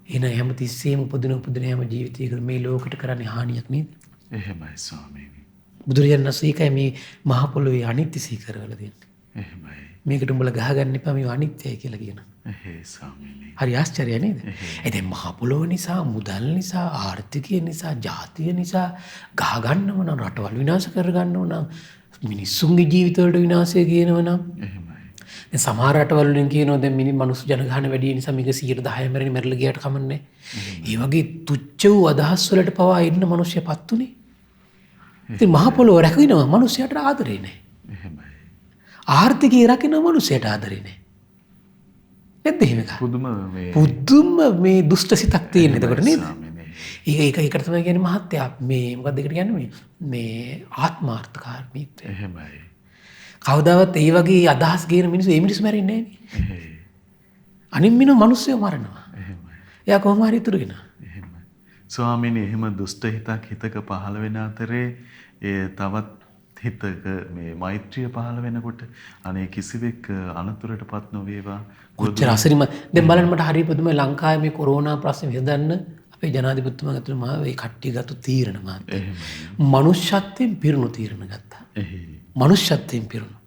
එන හැම තිස්සෙම උපදින හැම ජීවිතයකම මේ ලෝකෙට කරන්නේ හානියක් නේද? එහෙමයි ස්වාමීනි. බුදුරජාණන් වහන්සේ ඒකයි මේ මහ පොළොවේ අනිත්‍ය සිහි කරවලා දෙන්නේ. එහෙමයි. මේකට උඹලා ගහගන්න එපා මේ අනිත්‍යයි කියලා කියනවා. එහෙයි ස්වාමීනි. හරි ආශ්චර්යයි නේද? ඒ දැන් මහ පොළොව නිසා, මුදල් නිසා, ආර්ථිකය නිසා, ජාතිය නිසා ගහ ගන්නව නම් රටවල් විනාශ කර ගන්නව නම් මිනිස්සුන්ගේ ජීවිතවලට විනාශය කියනව නම් එහෙමයි. දැන් සමහර රටවල් වලින් කියනවා දැන් මිනිස්සු ජනගහන වැඩි නිසා මේක 10% මැරෙලා ගියාට කමන්නේ. ඒ වගේ තුච්ච වූ අදහස් වලට පවා ඉන්න මිනිස්සුපත් උනේ. ඉතින් මහ පොළොව රැකිනවා මිනිස්සුන්ට ආදරේ නැහැ. එහෙමයි. ආර්ථිකය රකින්න මිනිස්සුන්ට ආදරේ නැහැ. නැද්ද එහෙම එකක්? පුදුම මේ දුෂ්ට සිතක් තියෙන එතකොට නේද? ඒකට තමයි කියන්නේ මහත්යා මේ මොකක්ද ඒකට කියන්නේ මේ ආත්මාර්ථකාමීත්වය. එහෙමයි. කවදාවත් ඒ වගේ අදහස් ගේන මිනිස්සු ඒ මිනිස්සු මැරෙන්නේ නැහැ නේ. අනිත් මිනිස්සු මරනවා. එහෙමයි. එයා කොහොම හරි ඉතුරු වෙනවා. එහෙමයි. ස්වාමීනි එහෙම දුෂ්ට හිතක පහළ වෙන අතරේ ඒ තවත් හිතක මේ මෛත්‍රිය පහළ වෙනකොට අනේ කිසිවෙක් අනතුරටපත් නොවේවා. කොච්චර අසිරිම දැන් බලන්න මට හරි පුදුමයි ලංකාවේ මේ කොරෝනා ප්‍රශ්නේ විසඳන්න අපේ ජනාධිපතිතුමා ගත්ත මා ඒ කට්ටිය ගත්ත තීරණ මාත්. මනුෂ්‍යත්වයෙන් පිරුණු තීරණ ගත්තා. මනුෂ්‍යත්වයෙන් පිරුණු.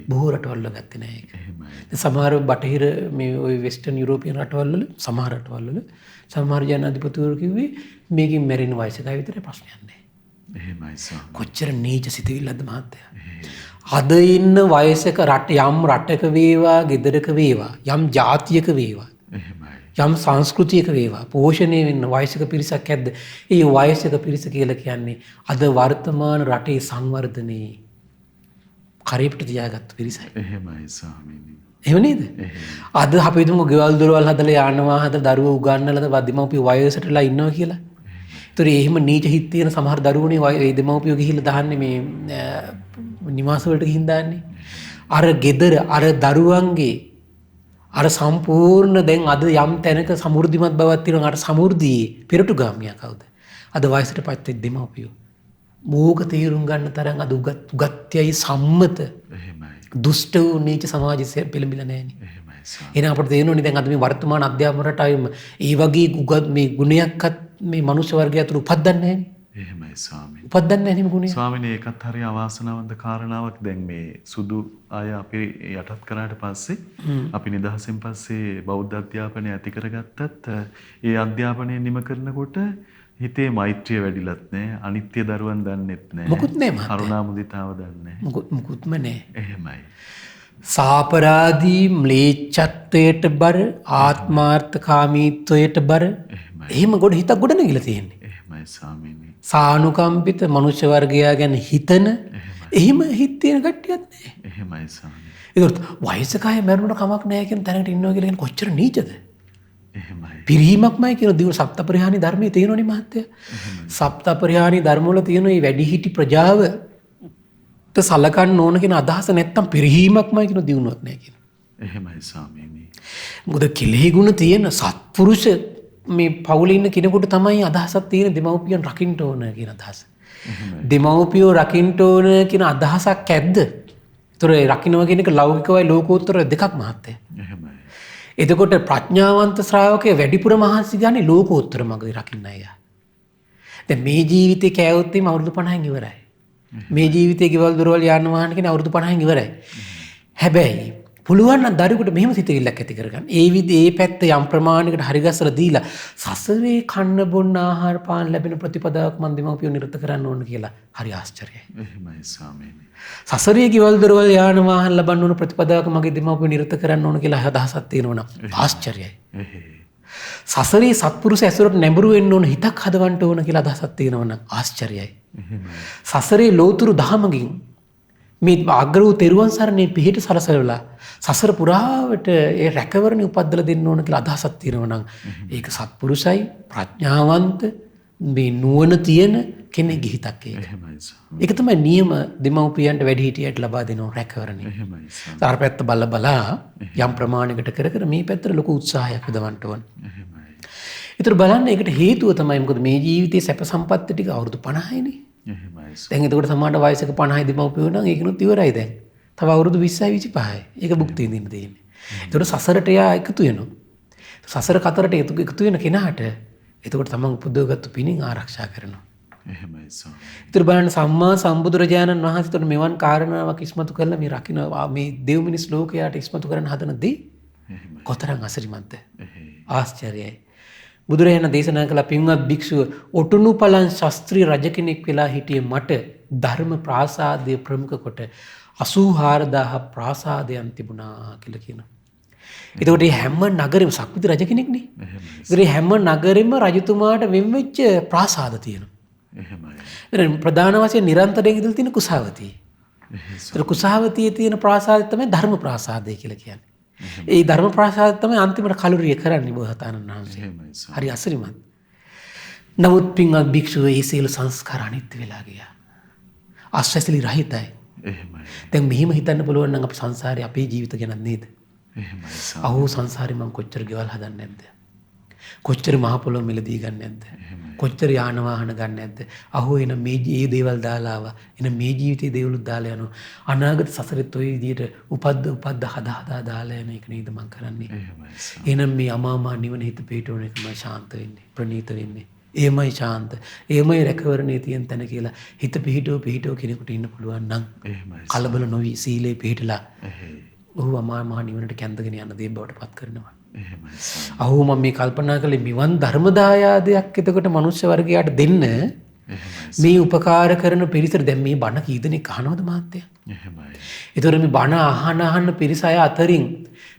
බොහෝ රටවල් වල ගත්තේ නැහැ ඒක. සමහර බටහිර මේ ওই වෙස්ටර්න් යුරෝපියන් රටවල් වල සමහර රටවල් වල සමහර ජනාධිපතිවරු කිව්වේ මේකෙන් මැරෙන වයසකයි විතරේ ප්‍රශ්නයක් නැහැ. එහෙමයි ස්වාමී. කොච්චර නීච සිතුවිල්ලක්ද මහත්තයා. අද ඉන්න වයසක යම් රටක වේවා, ගෙදරක වේවා, යම් ජාතියක වේවා, යම් සංස්කෘතියක වේවා පෝෂණය වෙන්න වයසක පිරිසක් ඇද්ද? ඒ වයසක පිරිස කියලා කියන්නේ අද වර්තමාන රටේ සංවර්ධනයේ කරේපිට තියාගත්තු පිරිසයි. එහෙමයි ස්වාමීනි. එහෙම නේද? අද අපි හිතමු ගෙවල් දොරවල් හදලා යාන වාහන දරුවෝ උගන්වලා දෙමව්පියෝ වයසටලා ඉන්නවා කියලා. ඒතර එහෙම නීච හිත් තියෙන සමහර දරුවෝනේ ඒ දෙමව්පියෝ ගිහිල්ලා දාන්නේ මේ නිවාස වලට ගිහින් දාන්නේ. අර ගෙදර අර දරුවන්ගේ අර සම්පූර්ණ දැන් අද යම් තැනක සමෘද්ධිමත් බවක් තියෙනවා. අර සමෘද්ධියේ පෙරටුගාමියා කවුද? අද වයසට පත් වෙච්ච දෙමව්පියෝ. මෝක තීරුම් ගන්න තරම් අද උගත්යයි සම්මත දුෂ්ට වූ නීච සමාජය පෙළඹිලා නැහැනේ. එහෙනම් අපිට තේරෙන්නේ දැන් අද මේ වර්තමාන අධ්‍යාපන රටාවෙම ඒ වගේ මේ ගුණයක්වත් මේ මනුෂ්‍ය වර්ගය තුළ උපදින්නේ නැහැනේ. එහෙමයි ස්වාමීනි. උපදින්නේ නැහැ නේ ගුණය. ස්වාමීනි ඒකත් හරි අවාසනාවන්ත කාරණාවක්. දැන් මේ සුදු අය අපි යටත් කරාට පස්සේ අපි නිදහසෙන් පස්සේ බෞද්ධ අධ්‍යාපනය ඇති කරගත්තත් ඒ අධ්‍යාපනය නිම කරනකොට හිතේ මෛත්‍රිය වැඩිලත් නැහැ. අනිත්‍ය දරුවන් දන්නෙත් නැහැ. මොකුත් නැහැ. කරුණා මුදිතාව දන්නේ නැහැ. මොකුත්ම නැහැ. එහෙමයි. සාපරාධී ම්ලේච්ඡත්වයට බර ආත්මාර්ථකාමීත්වයට බර එහෙම ගොඩ හිතක් ගොඩ නැගිලා තියෙන්නේ. එහෙමයි ස්වාමීනි. සානුකම්පිත මනුෂ්‍ය වර්ගයා ගැන හිතන එහෙම හිත තියෙන කට්ටියක් නැහැ. එහෙමයි ස්වාමීනි. ඒකට වයසක අය මරුණට කමක් නැහැ කියන තැනකට ඉන්නවා කියලා කියන්නේ කොච්චර නීචද? එහෙමයි. පිරිහීමක්මයි කියන දිව සප්තපරිහානි ධර්මයේ තියෙනවනේ මහත්තයා. සප්තපරිහානි ධර්ම වල තියෙන මේ වැඩිහිටි ප්‍රජාව සලකන්න ඕන කියන අදහස නැත්තම් පිරිහීමක්මයි කියන දිනුවක් නැහැ කියන. එහෙමයි ස්වාමීනි. මොකද කෙලෙහි ගුණ තියෙන සත්පුරුෂ මේ පවුලේ ඉන්න කෙනෙකුට තමයි අදහසක් තියෙන දෙමව්පියන් රකින්න ඕන කියන අදහස. දෙමව්පියෝ රකින්න ඕන කියන අදහසක් ඇද්ද? ඒතර ඒ රකින්නවා කියන එක ලෞකිකවයි ලෝකෝත්තර දෙකක් මහත්තයා. එහෙමයි. එතකොට ප්‍රඥාවන්ත ශ්‍රාවකයා වැඩිපුර මහන්සි ගන්නේ ලෝකෝත්තර මඟ රකින්න අය. දැන් මේ ජීවිතේ කෑවොත් එimhe අවුරුදු 50න් ඉවරයි. මේ ජීවිතේ ගෙවල් දොරවල් යාන වාහන කියන අවුරුදු 50න් ඉවරයි. හැබැයි පුළුවන් නම් දරුවෙකුට මෙහෙම සිතවිල්ලක් ඇති කරගන්න. ඒ පැත්ත යම් ප්‍රමාණයකට හරි ගස්සලා දීලා සසරේ කන්න බොන්න ආහාර පාන ලැබෙන ප්‍රතිපදාවක් මන් දෙමව්පියෝ නිරත කරන්න ඕන කියලා හරි ආශ්චර්යයි. එහෙමයි ස්වාමීනි. සසරේ ගෙවල් දොරවල් යාන වාහන ලබන්න ඕන ප්‍රතිපදාවක මගේ දෙමව්පියෝ නිරත කරන්න ඕන කියලා අදහසක් තියෙනවා නම් ආශ්චර්යයි. සසරේ සත්පුරුෂ ඇසුරට නැඹුරු වෙන්න ඕන හිතක් හදවන්න ඕන කියලා අදහසක් තියෙනවා නම් ආශ්චර්යයි. සසරේ ලෝතුරු දහමකින් මේ අග්‍ර වූ තෙරුවන් සරණේ පිහිට සලසවලා සසර පුරාවට ඒ රැකවරණේ උපද්දලා දෙන්න ඕන කියලා අදහසක් තියෙනවා නම් ඒක සත්පුරුෂයි ප්‍රඥාවන්ත මේ නුවණ තියෙන කෙනෙක්ගේ හිතක් ඒක. එහෙමයි ස්වාමී. ඒක තමයි නියම දෙමව්පියන්ට වැඩිහිටියට ලබා දෙන රැකවරණය. එහෙමයි ස්වාමී. අර පැත්ත බලා යම් ප්‍රමාණයකට කර මේ පැත්තට ලොකු උත්සාහයක් යොදවන්න ඕන. එහෙමයි. ඒතර බලන්න ඒකට හේතුව තමයි මොකද මේ ජීවිතයේ සැප සම්පත් ටික අවුරුදු 50යිනේ. එහෙමයි. දැන් එතකොට සමහරට වයසක 50යි දෙමව්පියෝ නම් ඒකනොත් ඉවරයි දැන්. තව අවුරුදු 20යි 25යි. ඒක භුක්ති විඳින්න දෙන්නේ. ඒතකොට සසරට යා එකතු වෙනවා. සසර කතරට එකතු වෙන කෙනාට එතකොට තමන් උපදවගත්තු පිණින් ආරක්ෂා කරනවා. එහෙමයි ස්වාමී. ඒතර බලන්න සම්මා සම්බුදුරජාණන් වහන්සේට මෙවන් කාරණාවක් ඉස්මතු කරලා මේ රකින්න මේ දෙව් මිනිස් ලෝකයට ඉස්මතු කරන්න හදන දේ එහෙමයි. කොතරම් අසිරිමත්ද? එහෙයි. ආශ්චර්යයි. බුදුරජාණන් දේශනා කළ පින්වත් භික්ෂුව ඔටුනුපලන් ශාස්ත්‍රී රජ කෙනෙක් වෙලා හිටියේ මට ධර්ම ප්‍රාසාදය ප්‍රමුඛ කොට 84000 ප්‍රාසාදයන් තිබුණා කියලා කියනවා. එතකොට මේ හැම නගරෙම සක්විති රජ කෙනෙක්නේ. එහෙමයි. ඒ හැම නගරෙම රජතුමාට වෙන් වෙච්ච ප්‍රාසාද තියෙනවා. එහෙමයි. දැන් ප්‍රධාන වශයෙන් නිරන්තරයෙන් ඉදලා තියෙන කුසාවතිය. එහෙයි. ඒතර කුසාවතියේ තියෙන ප්‍රාසාදය තමයි ධර්ම ප්‍රාසාදය කියලා කියන්නේ. ඒ ධර්ම ප්‍රාසාදය තමයි අන්තිමට කලුරිය කරන්නේ බෝසතාණන් වහන්සේ. එහෙමයි ස්වාමී. හරි අසිරිමත්. නමුත් පින්වත් භික්ෂුව ඒ සියලු සංස්කාර අනිත්‍ය වෙලා ගියා. ආශ්‍රයසිලි රහිතයි. එහෙමයි. දැන් මෙහිම හිතන්න පුළුවන් නම් අපි සංසාරේ අපේ ජීවිත ගැන නේද? එහෙමයි ස්වාමී. අහෝ සංසාරේ මම කොච්චර ගෙවල් හදන්නේ නැද්ද? කොච්චර මහ පොළොව මිලදී ගන්න නැද්ද? කොච්චර යාන වාහන ගන්න නැද්ද? අහෝ එන මේ දේවල් දාලා ආවා. එන මේ ජීවිතයේ දේවලුත් දාලා යනවා. අනාගත සසරෙත් ওই විදියට උපද්ද හදා දාලා යන එක නේද මම කරන්නේ. එහෙමයි ස්වාමී. එහෙනම් මේ අමාමා නිවන හිත පිටවන එකමයි ශාන්ත වෙන්නේ. ප්‍රණීත වෙන්නේ. එයමයි ශාන්ත. එයමයි රැකවරණේ තියෙන තැන කියලා හිත පිහිටෝ කෙනෙකුට ඉන්න පුළුවන් නම් එහෙමයි. කලබල නොවි සීලේ පිහිටලා එහෙයි. ඔහු අමාමා නිවනට කැඳගෙන යන දේ බවට පත් කරනවා. එහෙමයි ස්වාමී. අහෝ මම මේ කල්පනා කළේ මෙවන් ධර්මදායාදයක් එතකොට මනුෂ්‍ය වර්ගයාට දෙන්න එහෙමයි. මේ උපකාර කරන පිරිසට දැන් මේ බණ කී දෙනෙක් අහනවද මහත්තයා? එහෙමයි. ඒතර මේ බණ අහන පිරිස අය අතරින්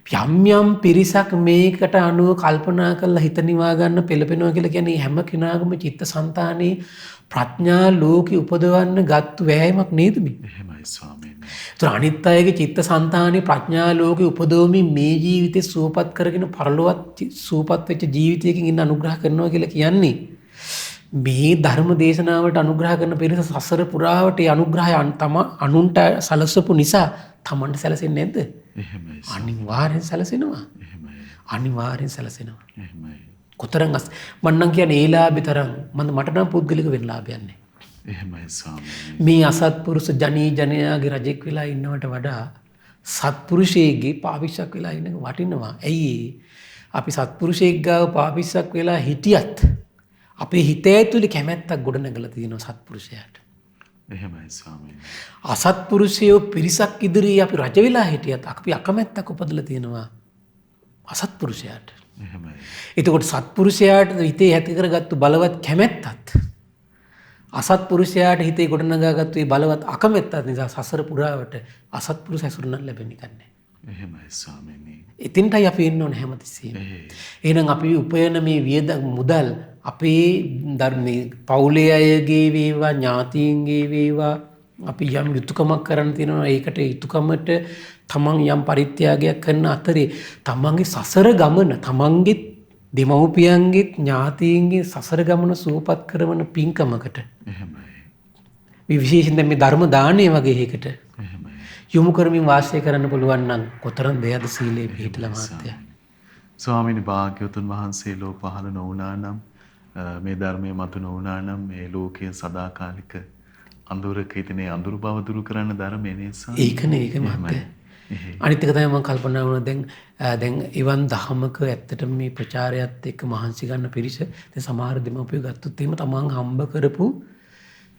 යම් පිරිසක් මේකට අනුව කල්පනා කරලා හිත නිවා ගන්න පෙළපෙනවා කියලා කියන්නේ හැම කෙනාගම චිත්තසංතානයේ ප්‍රඥා ලෝකෙ උපදවන්න ගත්තු වෑයමක් නේද මේ? එහෙමයි ස්වාමීනි. ඒතර අනිත් අයගේ චිත්තසංතානයේ ප්‍රඥා ලෝකෙ උපදවමින් මේ ජීවිතේ සුවපත් කරගෙන පරලොවත් සුවපත් වෙච්ච ජීවිතයකින් ඉන්න අනුග්‍රහ කරනවා කියලා කියන්නේ මේ ධර්ම දේශනාවට අනුග්‍රහ කරන පිරිස සසර පුරාවට ඒ අනුග්‍රහය අනුන්ට සලසපු නිසා තමන්ට සැලසෙන්නේ නැද්ද? එහෙමයි. අනිවාර්යෙන් සැලසෙනවා. එහෙමයි. අනිවාර්යෙන් සැලසෙනවා. එහෙමයි. කොතරම් මම නම් කියන්නේ ඒ ලාභේ තරම් මට නම් පුද්ගලික වෙන ලාභයක් නැහැ. එහෙමයි ස්වාමීනි. මේ අසත්පුරුෂ ජනයාගේ රජෙක් වෙලා ඉන්නවට වඩා සත්පුරුෂයෙක්ගේ පාපිස්සක් වෙලා ඉන්න එක වටිනවා. ඇයි අපි සත්පුරුෂයෙක් ගාව පාපිස්සක් වෙලා හිටියත් අපේ හිත ඇතුලේ කැමැත්තක් ගොඩනගලා තියෙනවා සත්පුරුෂයාට. එහෙමයි ස්වාමීනි. අසත්පුරුෂයෝ පිරිසක් ඉදිරියේ අපි රජ වෙලා හිටියත් අපි අකමැත්තක් උපදලා තියෙනවා අසත්පුරුෂයාට. එහෙමයි. එතකොට සත්පුරුෂයාට හිතේ ඇති කරගත්තු බලවත් කැමැත්තත් අසත්පුරුෂයාට හිතේ ගොඩනගාගත්තු මේ බලවත් අකමැත්තත් නිසා සසර පුරාවට අසත්පුරුෂ හැසිරුණක් ලැබෙන්නේ නැහැ. එහෙමයි ස්වාමීනි. එතින්ටයි අපි එන්න ඕන හැමතිස්සෙම. එහෙනම් අපි උපයන මේ වියදම් මුදල් අපේ ධර්මයේ පවුලේ අයගේ වේවා ඥාතීන්ගේ වේවා අපි යම් යුතුයකමක් කරන්න තියෙනවා ඒකට යුතුයකමට තමන් යම් පරිත්‍යාගයක් කරන අතරේ තමන්ගේ සසර ගමන තමන්ගේ දෙමව්පියන්ගේ ඥාතීන්ගේ සසර ගමන සූපත් කරන පින්කමකට එහෙමයි. විශේෂයෙන් මේ ධර්ම දානය වගේ එකකට එහෙමයි. යොමු කරමින් වාසය කරන්න පුළුවන් නම් කොතරම් දෙයක්ද සීලේ පිළිපදලා මාත්‍ය. ස්වාමීනි භාග්‍යවතුන් වහන්සේ ලෝ පහළ නොවුනා නම් මේ ධර්මයේ මතු නොවුනා නම් මේ ලෝකයේ සදාකාලික අඳුරක ඉතිනේ අඳුරු බව දුරු කරන්න ධර්මයේ නිසා. ඒකනේ ඒක මාත්‍ය. අනිත් එක තමයි මම කල්පනා වුණා දැන් එවන් දහමක ඇත්තටම මේ ප්‍රචාරයත් එක්ක මහන්සි ගන්න පිරිස දැන් සමහර දෙමව්පියෝ ගත්තොත් එහෙම තමන් හම්බ කරපු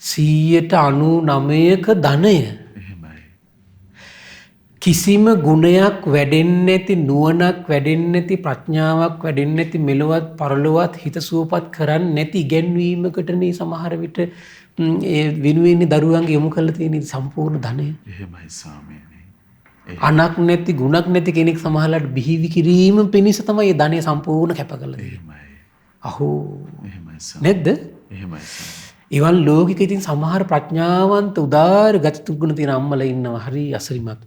99%ක ධනය කිසිම ගුණයක් වැඩෙන්නේ නැති නුවණක් වැඩෙන්නේ නැති ප්‍රඥාවක් වැඩෙන්නේ නැති මෙලොවත් පරලොවත් හිත සුවපත් කරන්නේ නැති ඉගැන්වීමකටනේ සමහර විට ඒ වෙනුවෙන් දරුවන්ගේ යොමු කරලා තියෙන සම්පූර්ණ ධනය. එහෙමයි ස්වාමීනි. අනක් නැති ගුණක් නැති කෙනෙක් සමහරලාට බිහිවි කිරීම පිණිස තමයි මේ ධනය සම්පූර්ණ කැප කරලා තියෙන්නේ. අහෝ එහෙමයි නැද්ද? එහෙමයි. එවන් ලෝකික ඉතින් සමහර ප්‍රඥාවන්ත උදාාර ගතිතුගුණ තියෙන අම්මලා ඉන්නවා හරි අසරිමත්.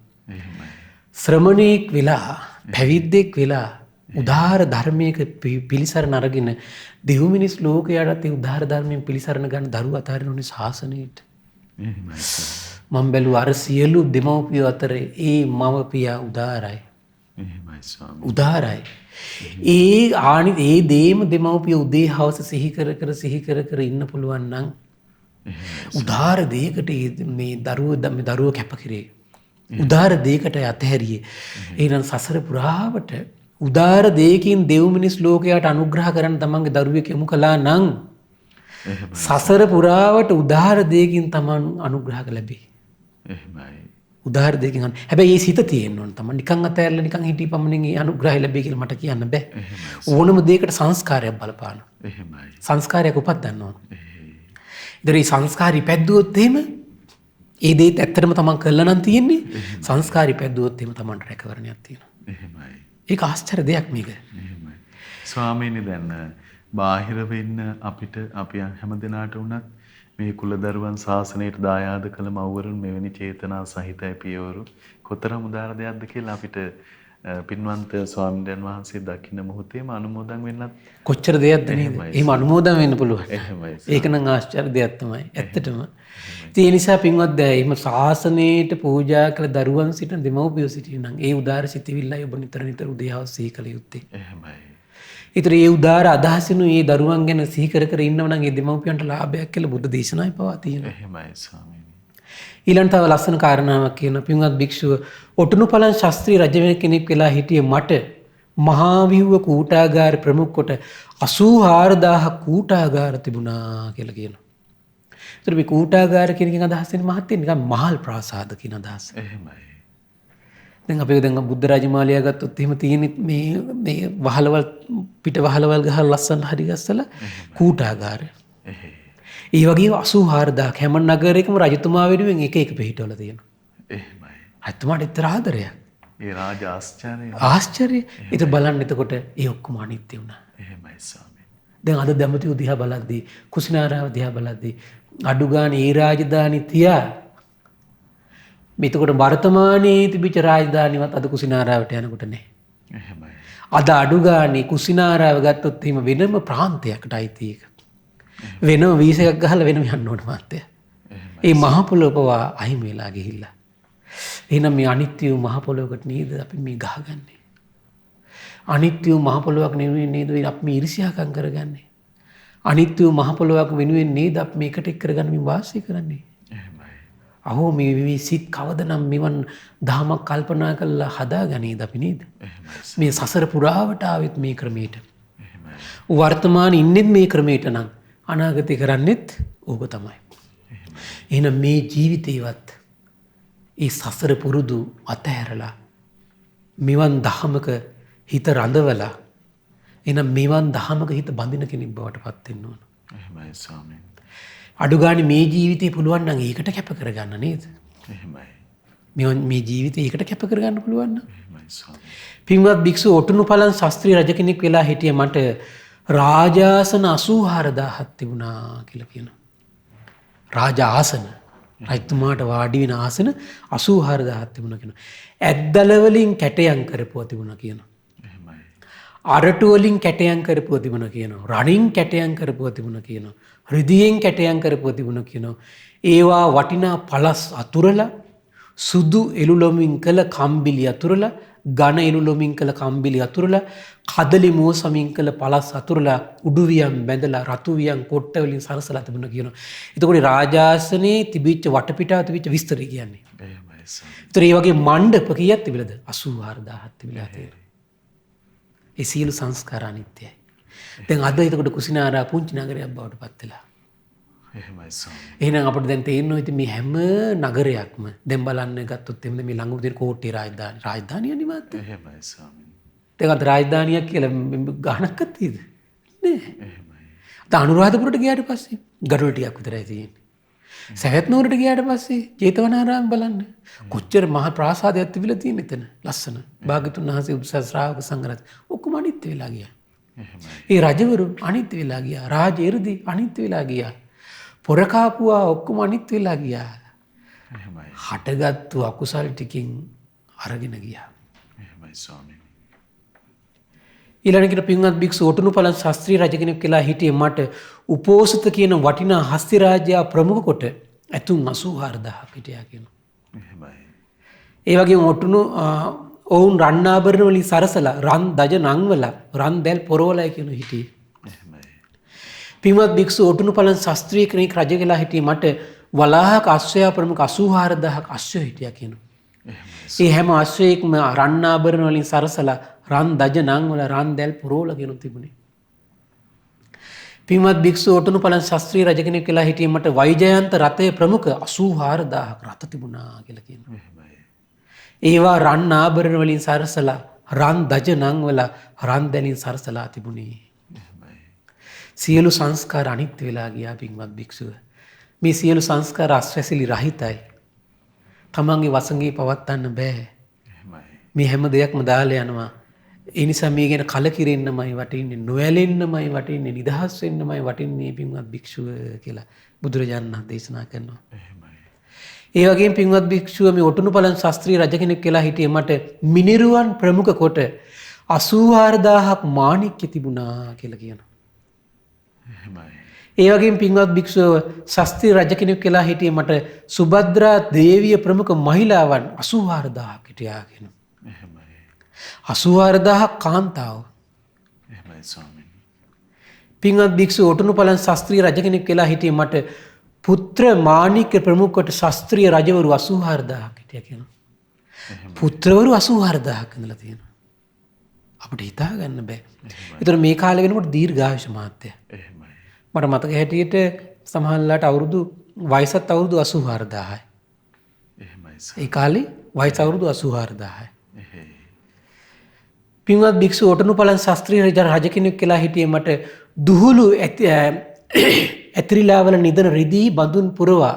ශ්‍රමණෙක් වෙලා පැවිද්දෙක් වෙලා උදාාර ධර්මයක පිළිසරණ අරගෙන දෙව් මිනිස් ලෝකයටත් ඒ උදාාර ධර්මයෙන් පිළිසරණ ගන්න දරුවෝ අතාරින්න ඕනේ ශාසනයට. එහෙමයි ස්වාමීනි. මම බැලුවා අර සියලු දෙමව්පියෝ අතර ඒ මව්පියා උදාාරයි. එහෙමයි ස්වාමීනි. උදාාරයි. ඒ දේම දෙමව්පියෝ උදේ හවස සිහි කර කර ඉන්න පුළුවන් නම් උදාාර දෙයකට මේ දරුවෝ කැපකිරේ. උදාාර දෙයකට අතහැරියේ. එහෙනම් සසර පුරාවට උදාාර දෙයකින් දෙව් මිනිස් ලෝකයට අනුග්‍රහ කරන්න තමන්ගේ දරුවෙක් යොමු කළා නම් සසර පුරාවට උදාාර දෙයකින් තමන් අනුග්‍රහ ලැබේ. එහෙමයි. උදාාර දෙයකින් හැබැයි ඒ සිත තියෙන්න ඕන. තමන් නිකන් අතහැරලා නිකන් හිටී පමණින් ඒ අනුග්‍රහය ලැබෙයි කියලා මට කියන්න බෑ. ඕනම දෙයකට සංස්කාරයක් බලපාන. එහෙමයි. සංස්කාරයක් උපදින්න ඕන. ඉතින් ඒ සංස්කාරي පැද්දුවොත් එහෙම ඒ දේත් ඇත්තටම තමන් කළා නම් තියෙන්නේ සංස්කාරي පැද්දුවොත් එහෙම තමන්ට රැකවරණයක් තියෙනවා. එහෙමයි. ඒක ආශ්චර්ය දෙයක් මේක. එහෙමයි. ස්වාමීනි දැන් බාහිර වෙන්න අපිට අපි හැම දිනාට උනත් මේ කුලදරුවන් ශාසනයට දායාද කළ මව්වරුන් මෙවැනි චේතනා සහිතයි පියවරු කොතරම් උදාර දෙයක්ද කියලා අපිට පින්වන්ත ස්වාමීන් වහන්සේ දකින්න මොහොතේම අනුමෝදන් වෙන්නත් කොච්චර දෙයක්ද නේද? එහෙම අනුමෝදන් වෙන්න පුළුවන්. එහෙමයි. ඒක නම් ආශ්චර්ය දෙයක් තමයි. ඇත්තටම. ඒ නිසා පින්වත් දැන් එහෙම ශාසනයට පූජා කළ දරුවන් සිටින දෙමව්පියෝ සිටින නම් ඒ උදාර සිතවිල්ලයි ඔබ නිතර නිතර උදේවස් සිහි කළ යුත්තේ. එහෙමයි. ඒතර ඒ උදාර අදහසිනු ඒ දරුවන් ගැන සිහි කර කර ඉන්නව නම් ඒ දෙමව්පියන්ට ලාභයක් කියලා බුද්ධ දේශනාවේ පවා තියෙනවා. එහෙමයි ස්වාමීනි. ඊළඟ තව ලස්සන කාරණාවක් කියන පින්වත් භික්ෂුව ඔටුනුපලන් ශාස්ත්‍රී රජ කෙනෙක් වෙලා හිටියේ මට මහා විව්ව කූටාගාර ප්‍රමුඛ කොට 84000 කූටාගාර තිබුණා කියලා කියනවා. ඒතර මේ කූටාගාර කියන එකෙන් අදහස් වෙන්නේ මහත්යෙන් නිකන් මහල් ප්‍රාසාද කියන අදහස. එහෙමයි. දැන් අපි දැන් බුද්ධ රාජමාලියා ගත්තොත් එහෙම තියෙන මේ වහලවල් පිට වහලවල් ගහලා ලස්සන හරි ගස්සලා කූටාගාරය. ඒ වගේ 84000 හැම නගරයකම රජතුමා වෙනුවෙන් එක එක පිටවල තියෙනවා. එහෙමයි. රජතුමාට ඉතර ආදරයක්. ඒ රාජ ආශ්චර්යය. ආශ්චර්ය. ඒක බලන්න එතකොට ඒ ඔක්කොම අනිත්‍ය වුණා. එහෙමයි ස්වාමීනි. දැන් අද දඹදිව දිහා බලද්දී කුසිනාරාව දිහා බලද්දී අඩු ගානේ ඒ රාජධානි තියා මෙතකොට වර්තමානයේ තිබිච්ච රාජධානිවත් අද කුසිනාරාවට යනකොට නැහැ. එහෙමයි. අද අඩු ගානේ කුසිනාරාව ගත්තොත් එහෙම වෙනම ප්‍රාන්තයකට අයිති එක. වෙනම වීස එකක් ගහලා වෙනම යන්න ඕන මාත්‍ය. ඒ මහ පොළොව පවා අහිමි වෙලා ගිහිල්ලා. එහෙනම් මේ අනිත්‍ය වූ මහ පොළොවකට නේද අපි මේ ගහගන්නේ. අනිත්‍ය වූ මහ පොළොවක් නෙවෙයි නේද අපි මේ ඉරිසියාකම් කරගන්නේ. අනිත්‍ය වූ මහ පොළොවක් වෙනුවෙන් නේද අපි මේකට එක් කරගන්න මේ වාසය කරන්නේ. එහෙමයි. අහෝ මේ සිත් කවදනම් මෙවන් දහමක් කල්පනා කරලා හදාගනීද අපි නේද? මේ සසර පුරාවට ආවෙත් මේ ක්‍රමයට. එහෙමයි. වර්තමානයේ ඉන්නෙත් මේ ක්‍රමයට නම් අනාගතේ කරන්නෙත් ඕක තමයි. එහෙනම් මේ ජීවිතේවත් ඒ සසර පුරුදු අතහැරලා මෙවන් දහමක හිත රඳවලා එහෙනම් මෙවන් දහමක හිත බඳින කෙනෙක් බවට පත් වෙන්න ඕන. එහෙමයි ස්වාමීනි. අඩු ගානේ මේ ජීවිතේ පුළුවන් නම් ඒකට කැප කරගන්න නේද? එහෙමයි. මේ ජීවිතේ ඒකට කැප කරගන්න පුළුවන් නම්. එහෙමයි ස්වාමීනි. පින්වත් භික්ෂුව ඔටුනුපලන් ශාස්ත්‍රී රජ කෙනෙක් වෙලා හිටියේ මට රාජාසන 84000ක් තිබුණා කියලා කියනවා. රාජ ආසන රජතුමාට වාඩි වෙන ආසන 84000ක් තිබුණා කියනවා. ඇද්දල වලින් කැටයම් කරපුවා තිබුණා කියනවා. එහෙමයි. අරටු වලින් කැටයම් කරපුවා තිබුණා කියනවා. රණින් කැටයම් කරපුවා තිබුණා කියනවා. රිදියෙන් කැටයම් කරපුවා තිබුණා කියනවා. ඒවා වටිනා පළස් අතුරලා සුදු එළුලොමින් කළ කම්බිලි අතුරලා ඝන එළුලොමින් කළ කම්බිලි අතුරලා කදලි මෝසමින් කළ පළස් අතුරලා උඩුවියන් බැඳලා රතුවියන් කොට්ට වලින් සරසලා තිබුණා කියනවා. එතකොට රාජාසනේ තිබිච්ච වටපිටාව තිබිච්ච විස්තරය කියන්නේ. එහෙමයි ස්වාමීනි. ඒතර මේ වගේ මණ්ඩප කීයක් තිබිලද? 84000ක් තිබිලා තියෙනවා. ඒ සියලු සංස්කාර අනිත්‍යයි. දැන් අද එතකොට කුසිනාරා පුංචි නගරයක් බවට පත් වෙලා. එහෙමයි ස්වාමීනි. එහෙනම් අපිට දැන් තේරෙනවා ඉතින් මේ හැම නගරයක්ම දැන් බලන්න ගත්තොත් එන්නේ මේ ළඟම තියෙන කෝට්ටේ රාජධානිය නිමාත්. එහෙමයි ස්වාමීනි. දැන් අද රාජධානියක් කියලා ගහනක් තියෙද? නෑ. එහෙමයි. දැන් අනුරාධපුරට ගියාට පස්සේ ගඩොල් ටිකක් විතරයි තියෙන්නේ. සැවැත් නුවරට ගියාට පස්සේ ජේතවනාරාම බලන්න. කොච්චර මහා ප්‍රාසාදයක් තිබිලා තියෙන එතන. ලස්සන. භාග්‍යතුන් වහන්සේ උත්සව ශ්‍රාවක සංඝරත් ඔක්කොම අනිත්‍ය වෙලා ගියා. එහෙමයි. ඒ රජවරු අනිත්‍ය වෙලා ගියා. රාජ එ르දි අනිත්‍ය වෙලා ගියා. පොරකාපුවා ඔක්කොම අනිත්‍ය වෙලා ගියා. එහෙමයි. හටගත්තු අකුසල් ටිකින් අරගෙන ගියා. එහෙමයි ස්වාමීනි. ඊළඟට පින්වත් භික්ෂුව ඔටුනුපළන් ශාස්ත්‍රීය රජ කෙනෙක් කියලා හිටියේ මට උපෝසත කියන වටිනා හස්ති රාජ්‍ය ප්‍රමුඛ කොට ඇතුන් 84000ක් හිටියා කියනවා. එහෙමයි. ඒ වගේම ඔටුනු ඔවුන් රන් ආභරණ වලින් සරසලා රන් දජ නංවලා රන් දැල් පොරවලා කියන හිටියේ. එහෙමයි. පින්වත් භික්ෂුව ඔටුනුපළන් ශාස්ත්‍රීය කෙනෙක් රජ කියලා හිටියේ මට වලාහක අශ්වයා ප්‍රමුඛ 84000ක් අශ්වය හිටියා කියනවා. ඒ හැම අශ්වයෙක්ම රන් ආභරණ වලින් සරසලා රන් දජ නංවලා රන් දැල් පොරවලා කියන තිබුණේ. පින්වත් භික්ෂුව ඔටුනුපළන් ශාස්ත්‍රීය රජ කෙනෙක් කියලා හිටියේ මට වෛජයන්ත රථයේ ප්‍රමුඛ 84000ක් රථ තිබුණා කියලා කියනවා. එහෙමයි. ඒවා රන් ආභරණ වලින් සරසලා රන් දජ නංවලා රන් දැලින් සරසලා තිබුණේ. එහෙමයි. සියලු සංස්කාර අනිත්‍ය වෙලා ගියා පින්වත් භික්ෂුව. මේ සියලු සංස්කාර අස්වැසිලි රහිතයි. තමන්ගේ වසඟේ පවත්වන්න බෑ. එහෙමයි. මේ හැම දෙයක්ම දාලා යනවා. ඒ නිසා මේ ගැන කලකිරෙන්නමයි වටින්නේ, නොඇලෙන්නමයි වටින්නේ, නිදහස් වෙන්නමයි වටින්නේ පින්වත් භික්ෂුව කියලා බුදුරජාණන් වහන්සේ දේශනා කරනවා. එහෙමයි. ඒ වගේම පින්වත් භික්ෂුව මේ ඔටුනුපළන් ශාස්ත්‍රීය රජ කෙනෙක් කියලා හිටියේ මට මිනිරුවන් ප්‍රමුඛ කොට 84000ක් මාණික්‍ය තිබුණා කියලා කියනවා. එහෙමයි. ඒ වගේම පින්වත් භික්ෂුව ශාස්ත්‍රීය රජ කෙනෙක් කියලා හිටියේ මට සුභද්‍රා දේවිය ප්‍රමුඛ මහිලාවන් 84000ක් හිටියා කියනවා. එහෙමයි. 84000ක් කාන්තාව. එහෙමයි ස්වාමීනි. පින්වත් භික්ෂුව ඔටුනුපළන් ශාස්ත්‍රීය රජ කෙනෙක් කියලා හිටියේ මට පුත්‍ර මාණික්‍ය ප්‍රමුඛ කොට ශාස්ත්‍රීය රජවරු 84000ක් හිටියා කියනවා. පුත්‍රවරු 84000ක් ඉඳලා තියෙනවා. අපිට හිතා ගන්න බෑ. ඒතර මේ කාලේ වෙනකොට දීර්ඝායුෂ මාත්‍ය. එහෙමයි. මට මතක හැටියට සමහරලාට අවුරුදු වයසත් අවුරුදු 84000යි. එහෙමයි. ඒ කාලේ වයස අවුරුදු 84000යි. එහෙයි. පින්වත් භික්ෂුව ඔටුනුපළන් ශාස්ත්‍රීය රජ කෙනෙක් කියලා හිටියේ මට දුහුළු ඇතිරිලාවල නිදන රිදී බඳුන් පුරවා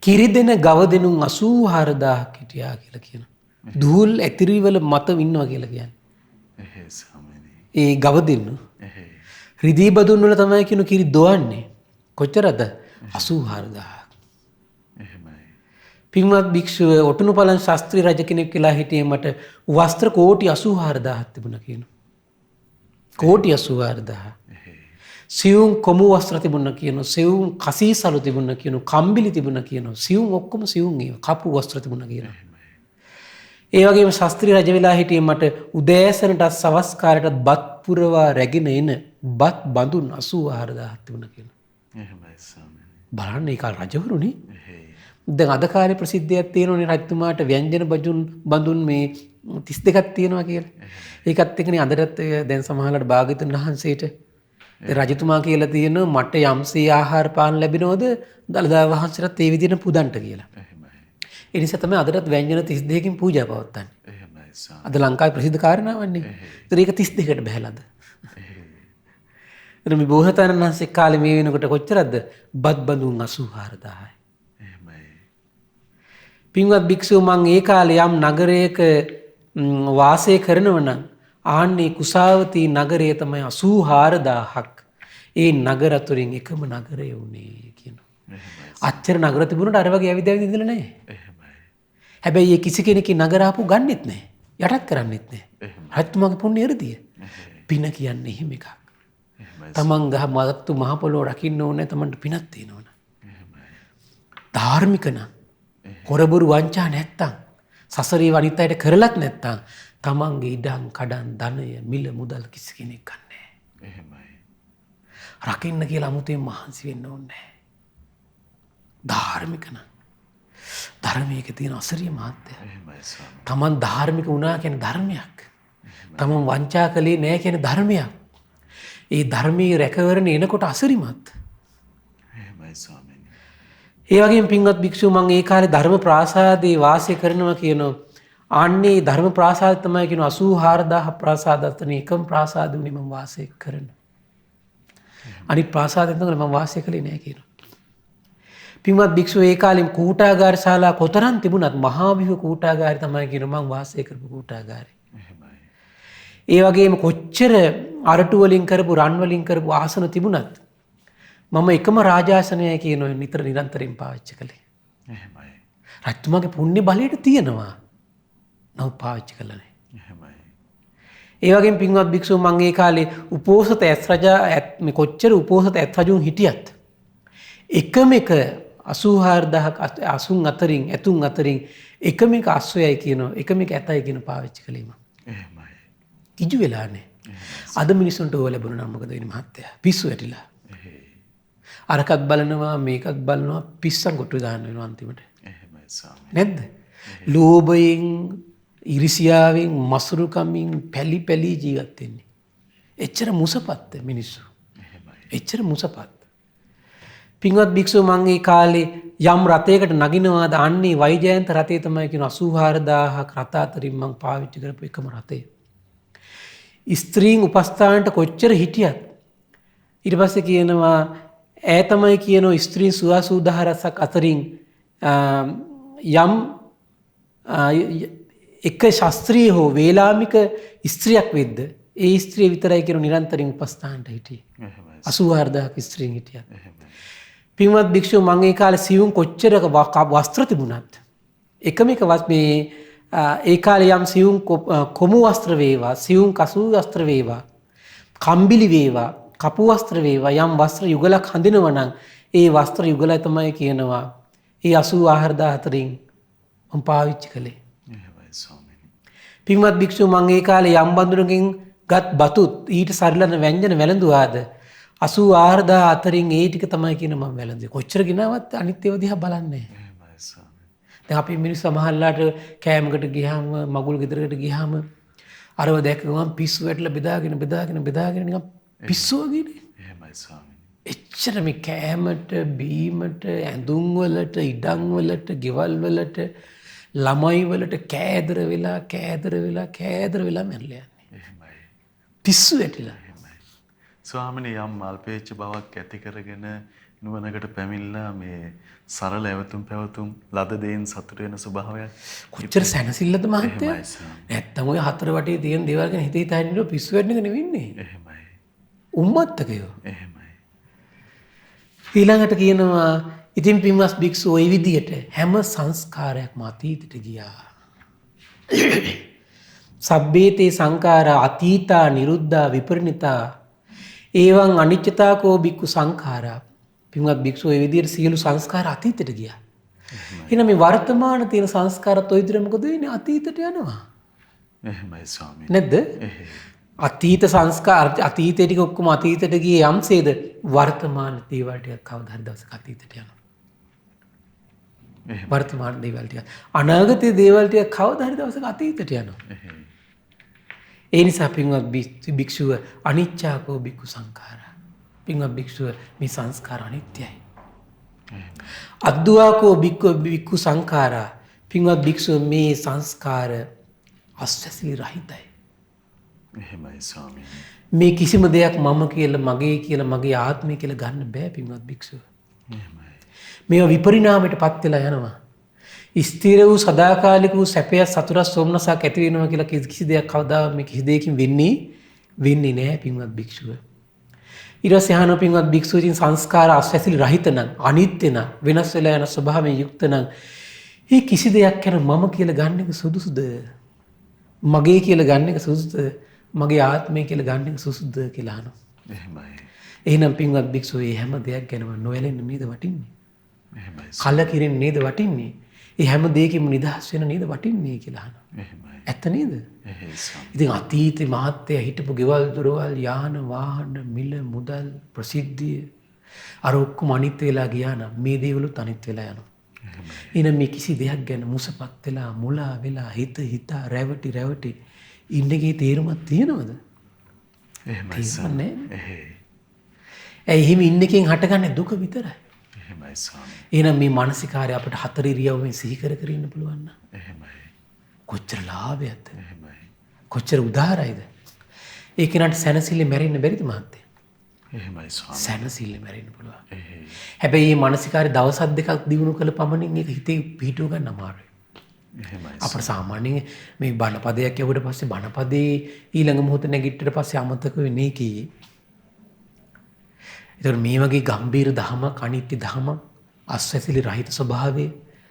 කිරිදෙන ගව දෙනුන් 84000ක් හිටියා කියලා කියනවා. දුහුල් ඇතිරිවල මත ඉන්නවා කියලා කියන්නේ. එහෙයි ස්වාමීනි. ඒ ගව දෙන්නු එහෙයි. රිදී බඳුන් වල තමයි කියන කිරි දොවන්නේ. කොච්චරද? 84000ක්. එහෙමයි. පින්වත් භික්ෂුව ඔටුනුපළන් ශාස්ත්‍රීය රජ කෙනෙක් කියලා හිටියේ මට වස්ත්‍ර කෝටි 84000ක් තිබුණා කියනවා. කෝටි 84000. එහෙයි. සියුම් කොමු වස්ත්‍ර තිබුණා කියනවා. සියුම් කසීසලු තිබුණා කියනවා. කම්බිලි තිබුණා කියනවා. සියුම් ඔක්කොම සියුම් ඒවා කපු වස්ත්‍ර තිබුණා කියනවා. ඒ වගේම ශාස්ත්‍රීය රජ වෙලා හිටියේ මට උදෑසනට සවස් කාලයටත් බත් පුරවා රැගෙන එන බත් බඳුන් 84000ක් තිබුණා කියනවා. එහෙමයි ස්වාමීනි. බලන්න ඒ කාලේ රජවරුනේ. එහෙයි. දැන් අද කාලේ ප්‍රසිද්ධියක් තියෙනවනේ රජතුමාට ව්‍යංජන බඳුන් මේ 32ක් තියෙනවා කියලා. ඒකත් එක්කනේ අදටත් දැන් සමහරවිට භාග්‍යතුන් වහන්සේට රජතුමා කියලා තියෙනවා මට යම්සේ ආහාර පාන ලැබෙනවද දළදා වහන්සේට ඒ විදිහට පුදන්ට කියලා. එහෙමයි. ඒ නිසා තමයි අදටත් ව්‍යංජන 32කින් පූජා පවත්වන්නේ. එහෙමයි ස්වාමීනි. අද ලංකාවේ ප්‍රසිද්ධ කාරණාවන්නේ. ඒතර ඒක 32කට බහැලාද? එතන මේ බෝසතාණන් වහන්සේ කාලේ මේ වෙනකොට කොච්චරද? බත් බඳුන් 84000යි. එහෙමයි. පින්වත් භික්ෂුව මං ඒ කාලේ යම් නගරයක වාසය කරනව නම් ආන්නේ කුසාවතී නගරය තමයි 84000ක්. ඒ නගර අතුරින් එකම නගරය වුණේ කියනවා. එහෙමයි. අච්චර නගර තිබුණාට අර වගේ ඇවිද ඉඳලා නැහැ. එහෙමයි. හැබැයි ඒ කිසි කෙනෙක්ගේ නගර ආපු ගන්නෙත් නැහැ. යටත් කරන්නෙත් නැහැ. එහෙමයි. රජතුමාගේ පුණ්‍ය ඉරදිය. එහෙයි. පින කියන්නේ එහෙම එකක්. එහෙමයි. තමන් ගහ මදත්තු මහ පොළොව රකින්න ඕනේ තමන්ට පිනක් තියෙනවනේ. එහෙමයි. ධාර්මික නම් හොරබුරු වංචා නැත්තම් සසරේ අනිත් අයට කරලත් නැත්තම් තමන්ගේ ඉඩම් කඩන් ධනය මිල මුදල් කිසි කෙනෙක් ගන්නෑ. එහෙමයි. රකින්න කියලා අමුතුවෙන් මහන්සි වෙන්න ඕනේ නැහැ. ධාර්මික නම් ධර්මයක තියෙන අසරිය මහත්ය. එහෙමයි ස්වාමීනි. තමන් ධාර්මික වුණා කියන ධර්මයක්. තමන් වංචා කළේ නැහැ කියන ධර්මයක්. ඒ ධර්මයේ රැකවරණ එනකොට අසරිමත්. එහෙමයි ස්වාමීනි. ඒ වගේම පින්වත් භික්ෂුව මම ඒ කාලේ ධර්ම ප්‍රාසාදයේ වාසය කරනවා කියනවා. ආන්නේ ධර්ම ප්‍රාසාද තමයි කියන 84000 ප්‍රාසාද අතරින් එකම ප්‍රාසාද උනේ මම වාසය කරන. අනිත් ප්‍රාසාදෙන් තමයි මම වාසය කළේ නැහැ කියනවා. පින්වත් භික්ෂුව ඒ කාලේ කූටාගාර ශාලා කොතරම් තිබුණත් මහා විහු කූටාගාරය තමයි කියන මම වාසය කරපු කූටාගාරය. එහෙමයි. ඒ වගේම කොච්චර අරටු වලින් කරපු රන් වලින් කරපු ආසන තිබුණත් මම එකම රාජාසනයයි කියන නිතර නිරන්තරයෙන් පාවිච්චි කළේ. එහෙමයි. රජතුමාගේ පුණ්‍ය බලයට තියෙනවා. නමුත් පාවිච්චි කළා නැහැ. එහෙමයි. ඒ වගේම පින්වත් භික්ෂුව මම ඒ කාලේ උපෝසත ඇස් රජා මේ කොච්චර උපෝසත ඇත් රජුන් හිටියත් එකම එක 84000ක් අසුන් අතරින් ඇතුන් අතරින් එකම එක අස්සයයි කියනවා එකම එක ඇතයි කියන පාවිච්චි කළේ මම. එහෙමයි. කිජු වෙලානේ. අද මිනිස්සුන්ට ඕව ලැබුණා නම් මොකද වෙන්නේ මහත්තයා? පිස්සු වැටිලා. අරකත් බලනවා මේකත් බලනවා පිස්සන් කොටු දාන්න වෙනවා අන්තිමට. එහෙමයි ස්වාමී. නැද්ද? ලෝභයෙන්, ඉරිසියාවෙන්, මසුරුකමින් පැලි පැලි ජීවත් වෙන්නේ. එච්චර මුසපත් මිනිස්සු. එහෙමයි. එච්චර මුසපත්. පින්වත් භික්ෂුව මං ඒ කාලේ යම් රථයකට නගිනවාද අන්නේ වෛජයන්ත රථය තමයි කියන 84000ක් රථ අතරින් මං පාවිච්චි කරපු එකම රථය. ස්ත්‍රීන් උපස්ථානට කොච්චර හිටියත් ඊට පස්සේ කියනවා ඈ තමයි කියනවා ස්ත්‍රීන් 84000ක් අතරින් යම් එක ශාස්ත්‍රීය හෝ වේලාමික ස්ත්‍රියක් වෙද්ද ඒ ස්ත්‍රිය විතරයි කියන නිරන්තරයෙන් උපස්ථානට හිටියේ. එහෙමයි. 84000ක් ස්ත්‍රීන් හිටියත්. එහෙමයි. පින්වත් භික්ෂුව මං ඒ කාලේ සිවුම් කොච්චර වස්ත්‍ර තිබුණත් එකම එක මේ ඒ කාලේ යම් සිවුම් කොමු වස්ත්‍ර වේවා සිවුම් කසු වස්ත්‍ර වේවා කම්බිලි වේවා කපු වස්ත්‍ර වේවා යම් වස්ත්‍ර යුගලක් හඳිනවා නම් ඒ වස්ත්‍ර යුගලය තමයි කියනවා ඒ 84000 අතරින් මම පාවිච්චි කළේ. එහෙමයි ස්වාමීනි. පින්වත් භික්ෂුව මං ඒ කාලේ යම් බඳුනකින් ගත් බතුත් ඊට සරිලන ව්‍යංජන වැළඳුවාද 84000 අතරින් ඒ ටික තමයි කියන මම වැළඳේ. කොච්චර ගිනවත් අනිත් ඒවා දිහා බලන්නේ නැහැ. එහෙමයි ස්වාමීනි. දැන් අපි මිනිස්සු සමහරලාට කෑමකට ගියාම මගුල් ගෙදරකට ගියාම අරව දැක්ක ගමන් පිස්සු වැටලා බෙදාගෙන නිකන් පිස්සු වගේනේ. එහෙමයි ස්වාමීනි. එච්චර මේ කෑමට බීමට ඇඳුම් වලට ඉඩම් වලට ගෙවල් වලට ළමයි වලට කෑදර වෙලා මැරලා යන්නේ. එහෙමයි. පිස්සු වැටිලා. ස්වාමිනී යම් අල්පේච්ඡ බවක් ඇති කරගෙන නුවණකට පැමිණලා මේ සරල ඇවතුම් පැවතුම් ලද දෙයින් සතුට වෙන ස්වභාවයක් කොච්චර සැනසෙල්ලද මහත්තයා? එහෙමයි ස්වාමී. නැත්තම් ඔය හතර වටේ තියෙන දේවල් ගැන හිතේ තනියම පිස්සු වැටෙන එක නෙවෙන්නේ. එහෙමයි. උම්මත්තකයෝ. එහෙමයි. ඊළඟට කියනවා ඉතින් පින්වත් භික්ෂුව ওই විදියට හැම සංස්කාරයක්ම අතීතයට ගියා. සබ්බේතේ සංඛාරා අතීතා නිරුද්ධා විපරිණිතා ඒවං අනිච්චතාකෝ බික්කු සංඛාරා. පින්වත් භික්ෂුව ඒ විදිහට සියලු සංස්කාර අතීතයට ගියා. එහෙනම් මේ වර්තමාන තියෙන සංස්කාරත් ඔය විදිහට මොකද වෙන්නේ? අතීතයට යනවා. එහෙමයි ස්වාමීනි. නැද්ද? එහෙයි. අතීත සංස්කාර අතීතේ ටික ඔක්කොම අතීතයට ගියේ යම්සේද වර්තමාන දේවල් ටික කවදා හරි දවසක අතීතයට යනවා. එහෙමයි. වර්තමාන දේවල් ටික අනාගතයේ දේවල් ටික කවදා හරි දවසක අතීතයට යනවා. එහෙයි. ඒ නිසා පින්වත් භික්ෂුව අනිච්චාකෝ බික්කු සංඛාරා. පින්වත් භික්ෂුව මේ සංස්කාර අනිත්‍යයි. අද්දුවාකෝ බික්කු සංඛාරා. පින්වත් භික්ෂුව මේ සංස්කාර අස්වැසිලි රහිතයි. එහෙමයි ස්වාමීනි. මේ කිසිම දෙයක් මම කියලා මගේ කියලා මගේ ආත්මය කියලා ගන්න බෑ පින්වත් භික්ෂුව. එහෙමයි. මේවා විපරිණාමයට පත් වෙලා යනවා. ස්ථිර වූ සදාකාලික වූ සැපය සතුටක් සෝමනසක් ඇති වෙනවා කියලා කිසි දෙයක් කවදා මේ කිසි දෙයකින් වෙන්නේ නෑ පින්වත් භික්ෂුව. ඊට පස්සේ අහන පින්වත් භික්ෂුව ඉතින් සංස්කාර අස්වැසිලි රහිත නම් අනිත්‍ය නම් වෙනස් වෙලා යන ස්වභාවයෙන් යුක්ත නම් මේ කිසි දෙයක් ගැන මම කියලා ගන්න එක සුදුසුද? මගේ කියලා ගන්න එක සුදුසුද? මගේ ආත්මය කියලා ගන්න එක සුදුසුද කියලා අහනවා. එහෙමයි. එහෙනම් පින්වත් භික්ෂුව මේ හැම දෙයක් ගැනම නොයැලෙන්න නේද වටින්නේ? එහෙමයි. කලකිරෙන්න නේද වටින්නේ? ඒ හැම දෙයකින්ම නිදහස් වෙන නේද වටින්නේ කියලා අහනවා. එහෙමයි. ඇත්ත නේද? එහෙයි ස්වාමීනි. ඉතින් අතීතේ මහත්ය හිටපු ගෙවල් දොරවල් යාන වාහන මිල මුදල් ප්‍රසිද්ධිය අර ඔක්කොම අනිත් වෙලා ගියා නම් මේ දේවලුත් අනිත් වෙලා යනවා. එහෙමයි. එහෙනම් මේ කිසි දෙයක් ගැන මුසපත් වෙලා මුලා වෙලා හිතා රැවටි ඉන්නකේ තේරුමක් තියෙනවද? එහෙමයි ස්වාමීනි. එහෙයි. ඇයි එහෙම ඉන්නකෙන් හටගන්නේ දුක විතරයි. එහෙමයි ස්වාමීනි. එහෙනම් මේ මානසිකාරය අපිට හතර ඉරියව්වෙන් සිහි කර ඉන්න පුළුවන් නම් එහෙමයි. කොච්චර ලාභයක්ද? එහෙමයි. කොච්චර උදාරයිද? ඒ කෙනාට සැනසෙල්ලෙ මැරෙන්න බැරිද මහත්තයා? එහෙමයි ස්වාමීනි. සැනසෙල්ලෙ මැරෙන්න පුළුවන්. එහෙයි. හැබැයි මේ මානසිකාරය දවස් දෙකක් දිනු කළ පමණින් ඒක හිතේ පිහිටුව ගන්න අමාරුයි. එහෙමයි. අපට සාමාන්‍යයෙන් මේ බණපදයක් යවුවට පස්සේ බණපදේ ඊළඟ මොහොත නැගිට්ටට පස්සේ අමතක වෙන්නේ කී. ඒතර මේ වගේ ගම්බීර දහමක් අනිත්‍ය දහමක් අස්වැසිලි රහිත ස්වභාවය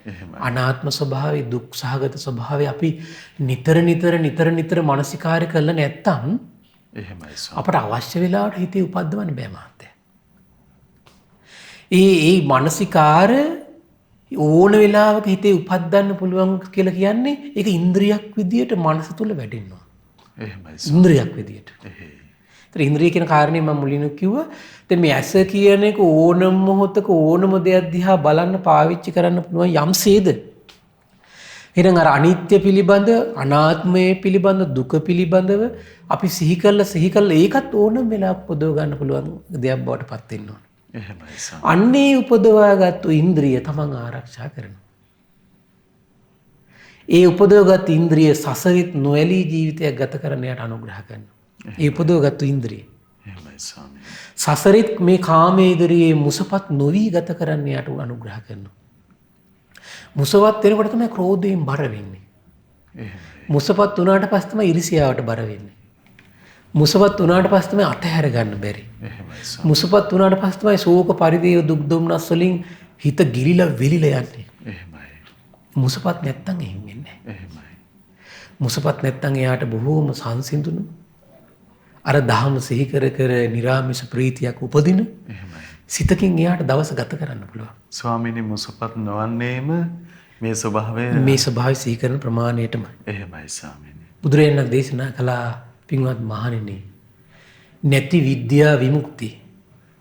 එහෙමයි. අනාත්ම ස්වභාවය, දුක් සහගත ස්වභාවය අපි නිතර මානසිකාර්ය කරලා නැත්තම් එහෙමයි ස්වාමී. අපට අවශ්‍ය වෙලාවට හිතේ උපද්දවන්න බෑ මහත්තයා. ඒ මානසිකාර ඕන වෙලාවක හිතේ උපද්දන්න පුළුවන් කියලා කියන්නේ ඒක ඉන්ද්‍රියක් විදියට මනස තුල වැඩෙනවා. එහෙමයි. ඉන්ද්‍රියක් විදියට. එහෙයි. ඒතර ඉන්ද්‍රිය කියන කාරණේ මම මුලින්ම කිව්වා. දැන් මේ ඇස කියන එක ඕනම මොහොතක ඕනම දෙයක් දිහා බලන්න පාවිච්චි කරන්න පුළුවන් යම්සේද. එහෙනම් අර අනිත්‍ය පිළිබඳ, අනාත්මය පිළිබඳ, දුක පිළිබඳව අපි සිහි කළා ඒකත් ඕනම වෙලාවක පොදව ගන්න පුළුවන් දෙයක් බවට පත් වෙන්න ඕන. එහෙමයි ස්වාමී. අන්නේ උපදවාගත්තු ඉන්ද්‍රිය තමන් ආරක්ෂා කරනවා. ඒ උපදවගත් ඉන්ද්‍රිය සසරිත් නොඇලී ජීවිතයක් ගත කරන්න යට අනුග්‍රහ කරනවා. ඒ උපදවගත්තු ඉන්ද්‍රිය. එහෙමයි ස්වාමී. සසරිත් මේ කාමේන්ද්‍රියේ මුසපත් නොවි ගත කරන්න යට අනුග්‍රහ කරනවා. මුසවත් වෙනකොට තමයි ක්‍රෝධයෙන් බර වෙන්නේ. එහෙමයි. මුසපත් වුණාට පස්සේ තමයි ඉරිසියාවට බර වෙන්නේ. මුසපත් වුණාට පස්සේ තමයි අතහැර ගන්න බැරි. එහෙමයි ස්වාමී. මුසපත් වුණාට පස්සේ තමයි ශෝක පරිදේව දුක් දුම්නස් වලින් හිත ගිලිලා වෙලිලා යන්නේ. එහෙමයි. මුසපත් නැත්තම් එහෙම වෙන්නේ නැහැ. එහෙමයි. මුසපත් නැත්තම් එයාට බොහෝම සංසිඳුණු අර දහම සිහි කර නිරාමිෂ ප්‍රීතියක් උපදින එහෙමයි. සිතකින් එයාට දවස ගත කරන්න පුළුවන්. ස්වාමීනි මුසපත් නොවන්නේම මේ ස්වභාවය. මේ ස්වභාවය සිහි කරන ප්‍රමාණයටමයි. එහෙමයි ස්වාමීනි. බුදුරජාණන් දේශනා කළා පින්වත් මහණෙනි, නැති විද්‍යා විමුක්ති,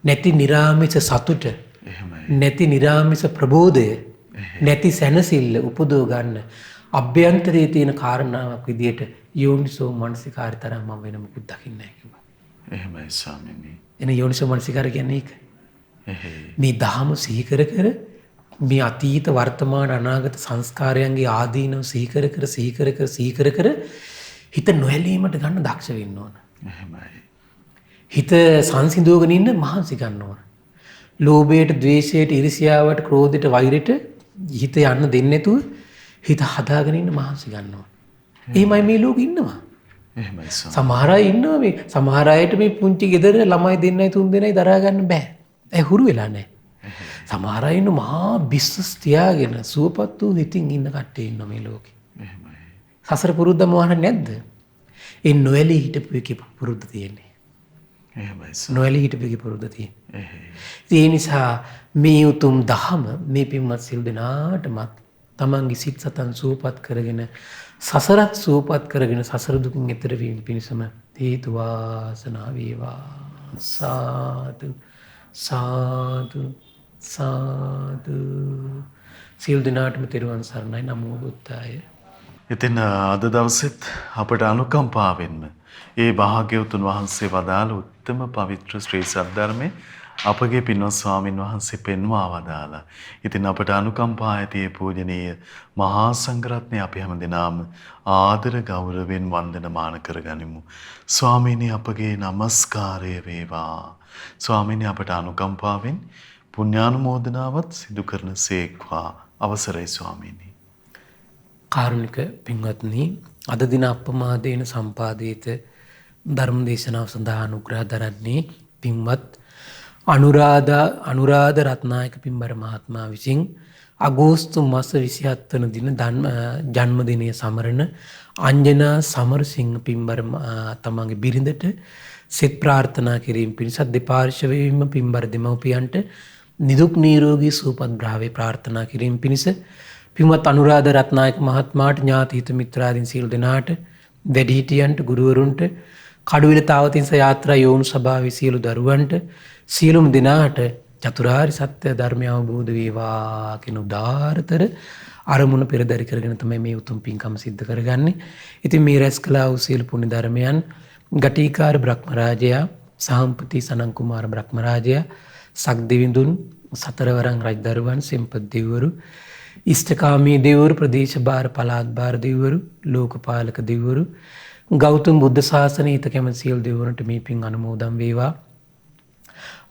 නැති නිරාමිෂ සතුට, එහෙමයි. නැති නිරාමිෂ ප්‍රබෝධය, නැති සැනසෙල්ල උපදව ගන්න අභ්‍යන්තරයේ තියෙන කාරණාවක් විදියට යෝනිසෝ මනසිකාරය තරම් මම වෙන මොකුත් දකින්නේ නැහැ කිව්වා. එහෙමයි ස්වාමීනි. එන යෝනිසෝ මනසිකාරය කියන්නේ ඒක. එහෙයි. මේ දහම සිහි කර මේ අතීත වර්තමාන අනාගත සංස්කාරයන්ගේ ආදීනව සිහි කර හිත නොඇලීමට ගන්න දක්ෂ වෙන්න ඕන. එහෙමයි. හිත සංසිඳවගෙන ඉන්න මහන්සි ගන්න ඕන. ලෝභයට, ද්වේෂයට, ඊර්ෂ්‍යාවට, ක්‍රෝධයට, වෛරයට හිත යන්න දෙන්නේ නැතුව හිත හදාගෙන ඉන්න මහන්සි ගන්න ඕන. එහෙමයි මේ ලෝකෙ ඉන්නවා. එහෙමයි ස්වාමී. සමහර අය ඉන්නවා මේ සමහර අයට මේ පුංචි ගෙදර ළමයි දෙන්නයි තුන් දෙනයි දරා ගන්න බෑ. ඒ හුරු වෙලා නැහැ. සමහර අය ඉන්න මහා බිස්නස් තියාගෙන සුවපත් වූ හිතින් ඉන්න කට්ටිය ඉන්නවා මේ ලෝකෙ. එහෙමයි. සසර පුරුද්ද මොහොන නැද්ද? ඒ නොඇලී හිටපු එකේ පුරුද්ද තියෙන්නේ. එහෙමයි ස්වාමී. නොඇලී හිටපු එකේ පුරුද්ද තියෙන්නේ. එහෙයි. ඒ නිසා මේ උතුම් දහම මේ පින්වත් සිල් දෙනාටමත් තමන්ගේ සිත් සතන් සුවපත් කරගෙන සසරත් සුවපත් කරගෙන සසර දුකින් එතර වීම පිණිසම හේතු වාසනා වේවා. සාදු සාදු සාදු. සිල් දෙනාටම තෙරුවන් සරණයි. නමෝ බුද්ධාය. ඉතින් අද දවසෙත් අපට අනුකම්පාවෙන්ම ඒ භාග්‍යවතුන් වහන්සේ වදාළ උත්තම පවිත්‍ර ශ්‍රී සද්ධර්මයේ අපගේ පින්වත් ස්වාමින් වහන්සේ පෙන්වා වදාලා. ඉතින් අපට අනුකම්පා ඇතියේ පූජනීය මහා සංඝරත්නය අපි හැමදෙනාම ආදර ගෞරවයෙන් වන්දනමාන කරගනිමු. ස්වාමීනි අපගේ নমස්කාරය වේවා. ස්වාමීනි අපට අනුකම්පාවෙන් පුණ්‍යානුමෝදනාවත් සිදු කරන සේක්වා. අවසරයි ස්වාමීනි. කාරුණික පින්වත්නි, අද දින අප්‍රමාදේන සම්පාදිත ධර්ම දේශනාව සඳහා අනුග්‍රහ දරන්නේ පින්වත් අනුරාධ රත්නායක පින්බර මහත්මයා විසින් අගෝස්තු මාස 27 වන දින ජන්මදිනය සමරන අංජනා සමරසිංහ පින්බර තමන්ගේ බිරිඳට සෙත් ප්‍රාර්ථනා කිරීම පිණිස දෙපාර්ශ්වයෙන්ම පින්බර දෙමව්පියන්ට නිදුක් නිරෝගී සුවපත් භාවය ප්‍රාර්ථනා කිරීම පිණිස පින්වත් අනුරාධ රත්නායක මහත්මයාට ඥාති හිත මිත්‍රාදීන් සියලු දෙනාට වැඩිහිටියන්ට ගුරුවරුන්ට කඩුවිල තාවතින්ස යාත්‍රා යෝනු සභාවේ සියලු දරුවන්ට සියලුම දෙනාට චතුරාර්ය සත්‍ය ධර්මය අවබෝධ වේවා කියන උදාාරතර අරමුණ පෙරදරි කරගෙන තමයි මේ උතුම් පින්කම සිද්ධ කරගන්නේ. ඉතින් මේ රැස් කළා වූ සියලු පුණ්‍ය ධර්මයන් ගටිකාර බ්‍රහ්මරාජයා, සාම්පති සනන් කුමාර බ්‍රහ්මරාජයා, සක්දිවිඳුන්, සතරවරන් රජදරුවන්, සෙම්පත් දෙවිවරු, ඉෂ්ඨකාමී දෙවිවරු, ප්‍රදේශ භාර පළාත් භාර දෙවිවරු, ලෝකපාලක දෙවිවරු, ගෞතම බුද්ධ ශාසනයේ හිත කැමති සියලු දෙවිවරුන්ට මේ පින් අනුමෝදන් වේවා.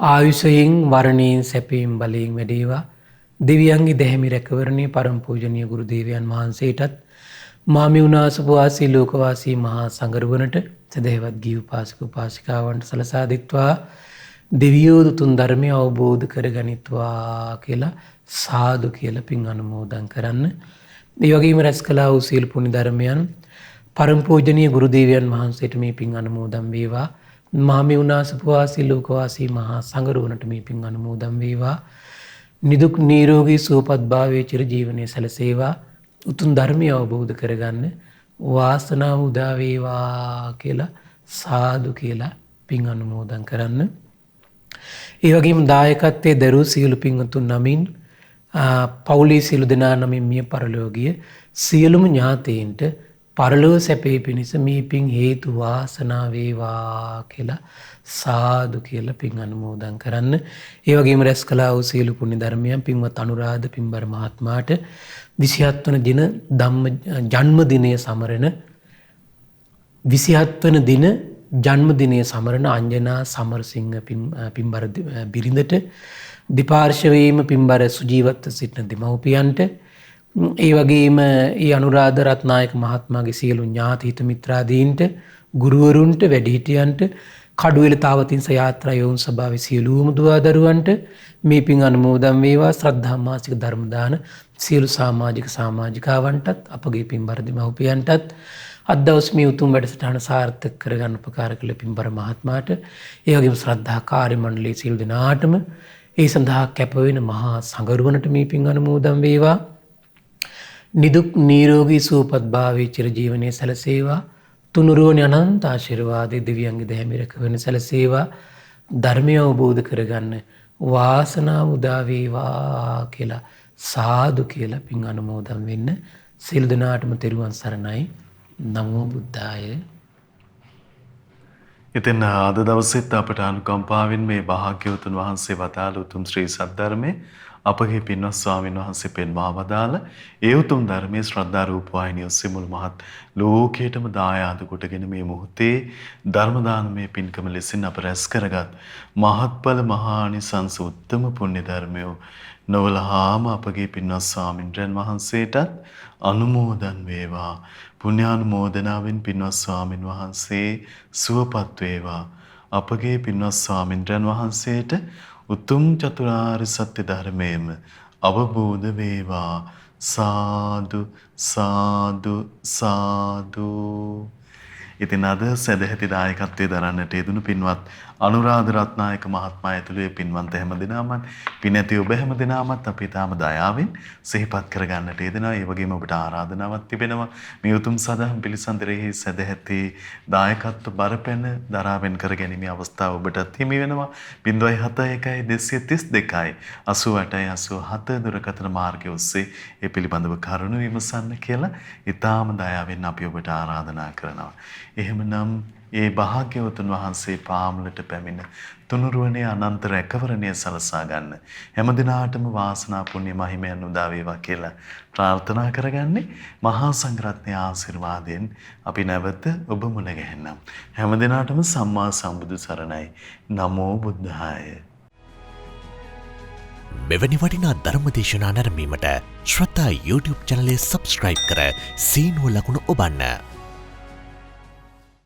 ආයුෂයෙන් වරණයෙන් සැපයෙන් බලයෙන් වැඩේවා. දෙවියන්ගේ දැහැමි රැකවරණේ පරම පූජනීය ගුරු දේවයන් වහන්සේටත් මාමි උනාසපවාසී ලෝකවාසී මහා සංඝරුවනට සදහවත් ගී උපාසක උපාසිකාවන්ට සලසා දෙත්වා දෙවියෝ උතුම් ධර්මය අවබෝධ කරගනිත්වා කියලා සාදු කියලා පින් අනුමෝදන් කරන්න. ඒ වගේම රැස් කළා වූ සීල පුණ්‍ය ධර්මයන් පරම පූජනීය ගුරු දේවයන් වහන්සේට මේ පින් අනුමෝදන් වේවා. මහමෙවුනාසපුවාසී ලෝකවාසී මහා සංඝරුවනට මේ පින් අනුමෝදන් වේවා. නිදුක් නිරෝගී සුවපත් භාවයේ චිර ජීවනයේ සැලසේවා. උතුම් ධර්මය අවබෝධ කරගන්න වාසනාව උදා වේවා කියලා සාදු කියලා පින් අනුමෝදන් කරන්න. ඒ වගේම දායකත්වයේ දරූ සියලු පින්වතුන් නමින් පවුලේ සියලු දෙනා නමින් මිය පරලෝකීය සියලුම ඥාතීන්ට පරලෝක සැපේ පිණිස මේ පින් හේතු වාසනා වේවා කියලා සාදු කියලා පින් අනුමෝදන් කරන්න. ඒ වගේම රැස් කළා වූ සියලු පුණ්‍ය ධර්මයන් පින්වත් අනුරාධ පින්බර මහත්මයාට 27 වන දින ජන්මදිනය සමරන 27 වන දින ජන්මදිනය සමරන අංජනා සමරසිංහ පින්බර බිරිඳට දෙපාර්ශවයේම පින්බර සුජීවත්ව සිටින දෙමව්පියන්ට ඒ වගේම ඒ අනුරාධ රත්නායක මහත්මයාගේ සියලු ඥාති හිත මිත්‍රාදීන්ට ගුරුවරුන්ට වැඩිහිටියන්ට කඩුවෙල තාවතින්ස යාත්‍රා යෝන් සභාවේ සියලුම දුවදරුවන්ට මේ පින් අනුමෝදන් වේවා. ශ්‍රද්ධා මාසික ධර්ම දාන සියලු සමාජිකාවන්ටත් අපගේ පින්බර දෙමව්පියන්ටත් අද දවස් මේ උතුම් වැඩසටහන සාර්ථක කරගන්න උපකාර කළ පින්බර මහත්මයාට ඒ වගේම ශ්‍රද්ධා කාර්ය මණ්ඩලයේ සියලු දෙනාටම ඒ සඳහා කැප වෙන මහා සංඝරුවනට මේ පින් අනුමෝදන් වේවා. නිදුක් නිරෝගී සුවපත් භාවයේ චිර ජීවනයේ සැලසේවා. තුනුරුවනි අනන්ත ආශිර්වාදයේ දිව්‍යංග දැහැමිරක වෙන සැලසේවා. ධර්මය අවබෝධ කරගන්න වාසනාව උදා වේවා කියලා සාදු කියලා පින් අනුමෝදන් වෙන්න. සියලු දෙනාටම තෙරුවන් සරණයි. නමෝ බුද්ධාය. ඉතින් අද දවසෙත් අපට අනුකම්පාවෙන් මේ භාග්‍යවතුන් වහන්සේ වදාළ උතුම් ශ්‍රී සද්ධර්මයේ අපගේ පින්වත් ස්වාමීන් වහන්සේ පෙන්වා වදාළ ඒ උතුම් ධර්මයේ ශ්‍රද්ධා රූපවාහිනිය ඔස්සේ මුළු මහත් ලෝකයටම දායාද කොටගෙන මේ මොහොතේ ධර්ම දානමය පින්කම ලෙසින් අප රැස් කරගත් මහත්ඵල මහානිසංස උත්තම පුණ්‍ය ධර්මය නොවලහාම අපගේ පින්වත් ස්වාමින්ද්‍රයන් වහන්සේටත් අනුමෝදන් වේවා. පුණ්‍යානුමෝදනාවෙන් පින්වත් ස්වාමින් වහන්සේ සුවපත් වේවා. අපගේ පින්වත් ස්වාමින්ද්‍රයන් වහන්සේට උතුම් චතුරාර්ය සත්‍ය ධර්මයේම අවබෝධ වේවා. සාදු සාදු සාදු. ඉතින් අද සදැහැති දායකත්වයේ දරන්නට යෙදුණු පින්වත් අනුරාධ රත්නායක මහත්මයා ඇතුළු ඒ පින්වන්ත හැමදෙනාමත් පින් ඇති ඔබ හැමදෙනාමත් අපි තාම දයාවෙන් සිහිපත් කරගන්නට යෙදෙනවා. ඒ වගේම ඔබට ආරාධනාවක් තිබෙනවා. මේ උතුම් සදහම් පිළිසඳරෙහි සදැහැති දායකත්ව බරපැන දරාවෙන් කර ගැනීමේ අවස්ථාව ඔබටත් හිමි වෙනවා. 071 232 88 87 දුරකථන මාර්ගය ඔස්සේ ඒ පිළිබඳව කරුණු විමසන්න කියලා ඊටාම දයාවෙන් අපි ඔබට ආරාධනා කරනවා. එහෙමනම් ඒ භාග්‍යවතුන් වහන්සේ පාමුලට පැමිණ තුනුරුවනේ අනන්ත රැකවරණය සලසා ගන්න හැමදිනාටම වාසනා පුණ්‍ය මහිමයන් උදා වේවා කියලා ප්‍රාර්ථනා කරගන්නේ මහා සංඝරත්නයේ ආශිර්වාදයෙන් අපි නැවත ඔබ මුණ ගැහෙන්නම්. හැමදිනාටම සම්මා සම්බුදු සරණයි. නමෝ බුද්ධාය. මෙවැනි වටිනා ධර්මදේශනා නැරඹීමට ශ්‍රද්ධා YouTube චැනලය සබ්ස්ක්‍රයිබ් කර සීනුව ලකුණ ඔබන්න.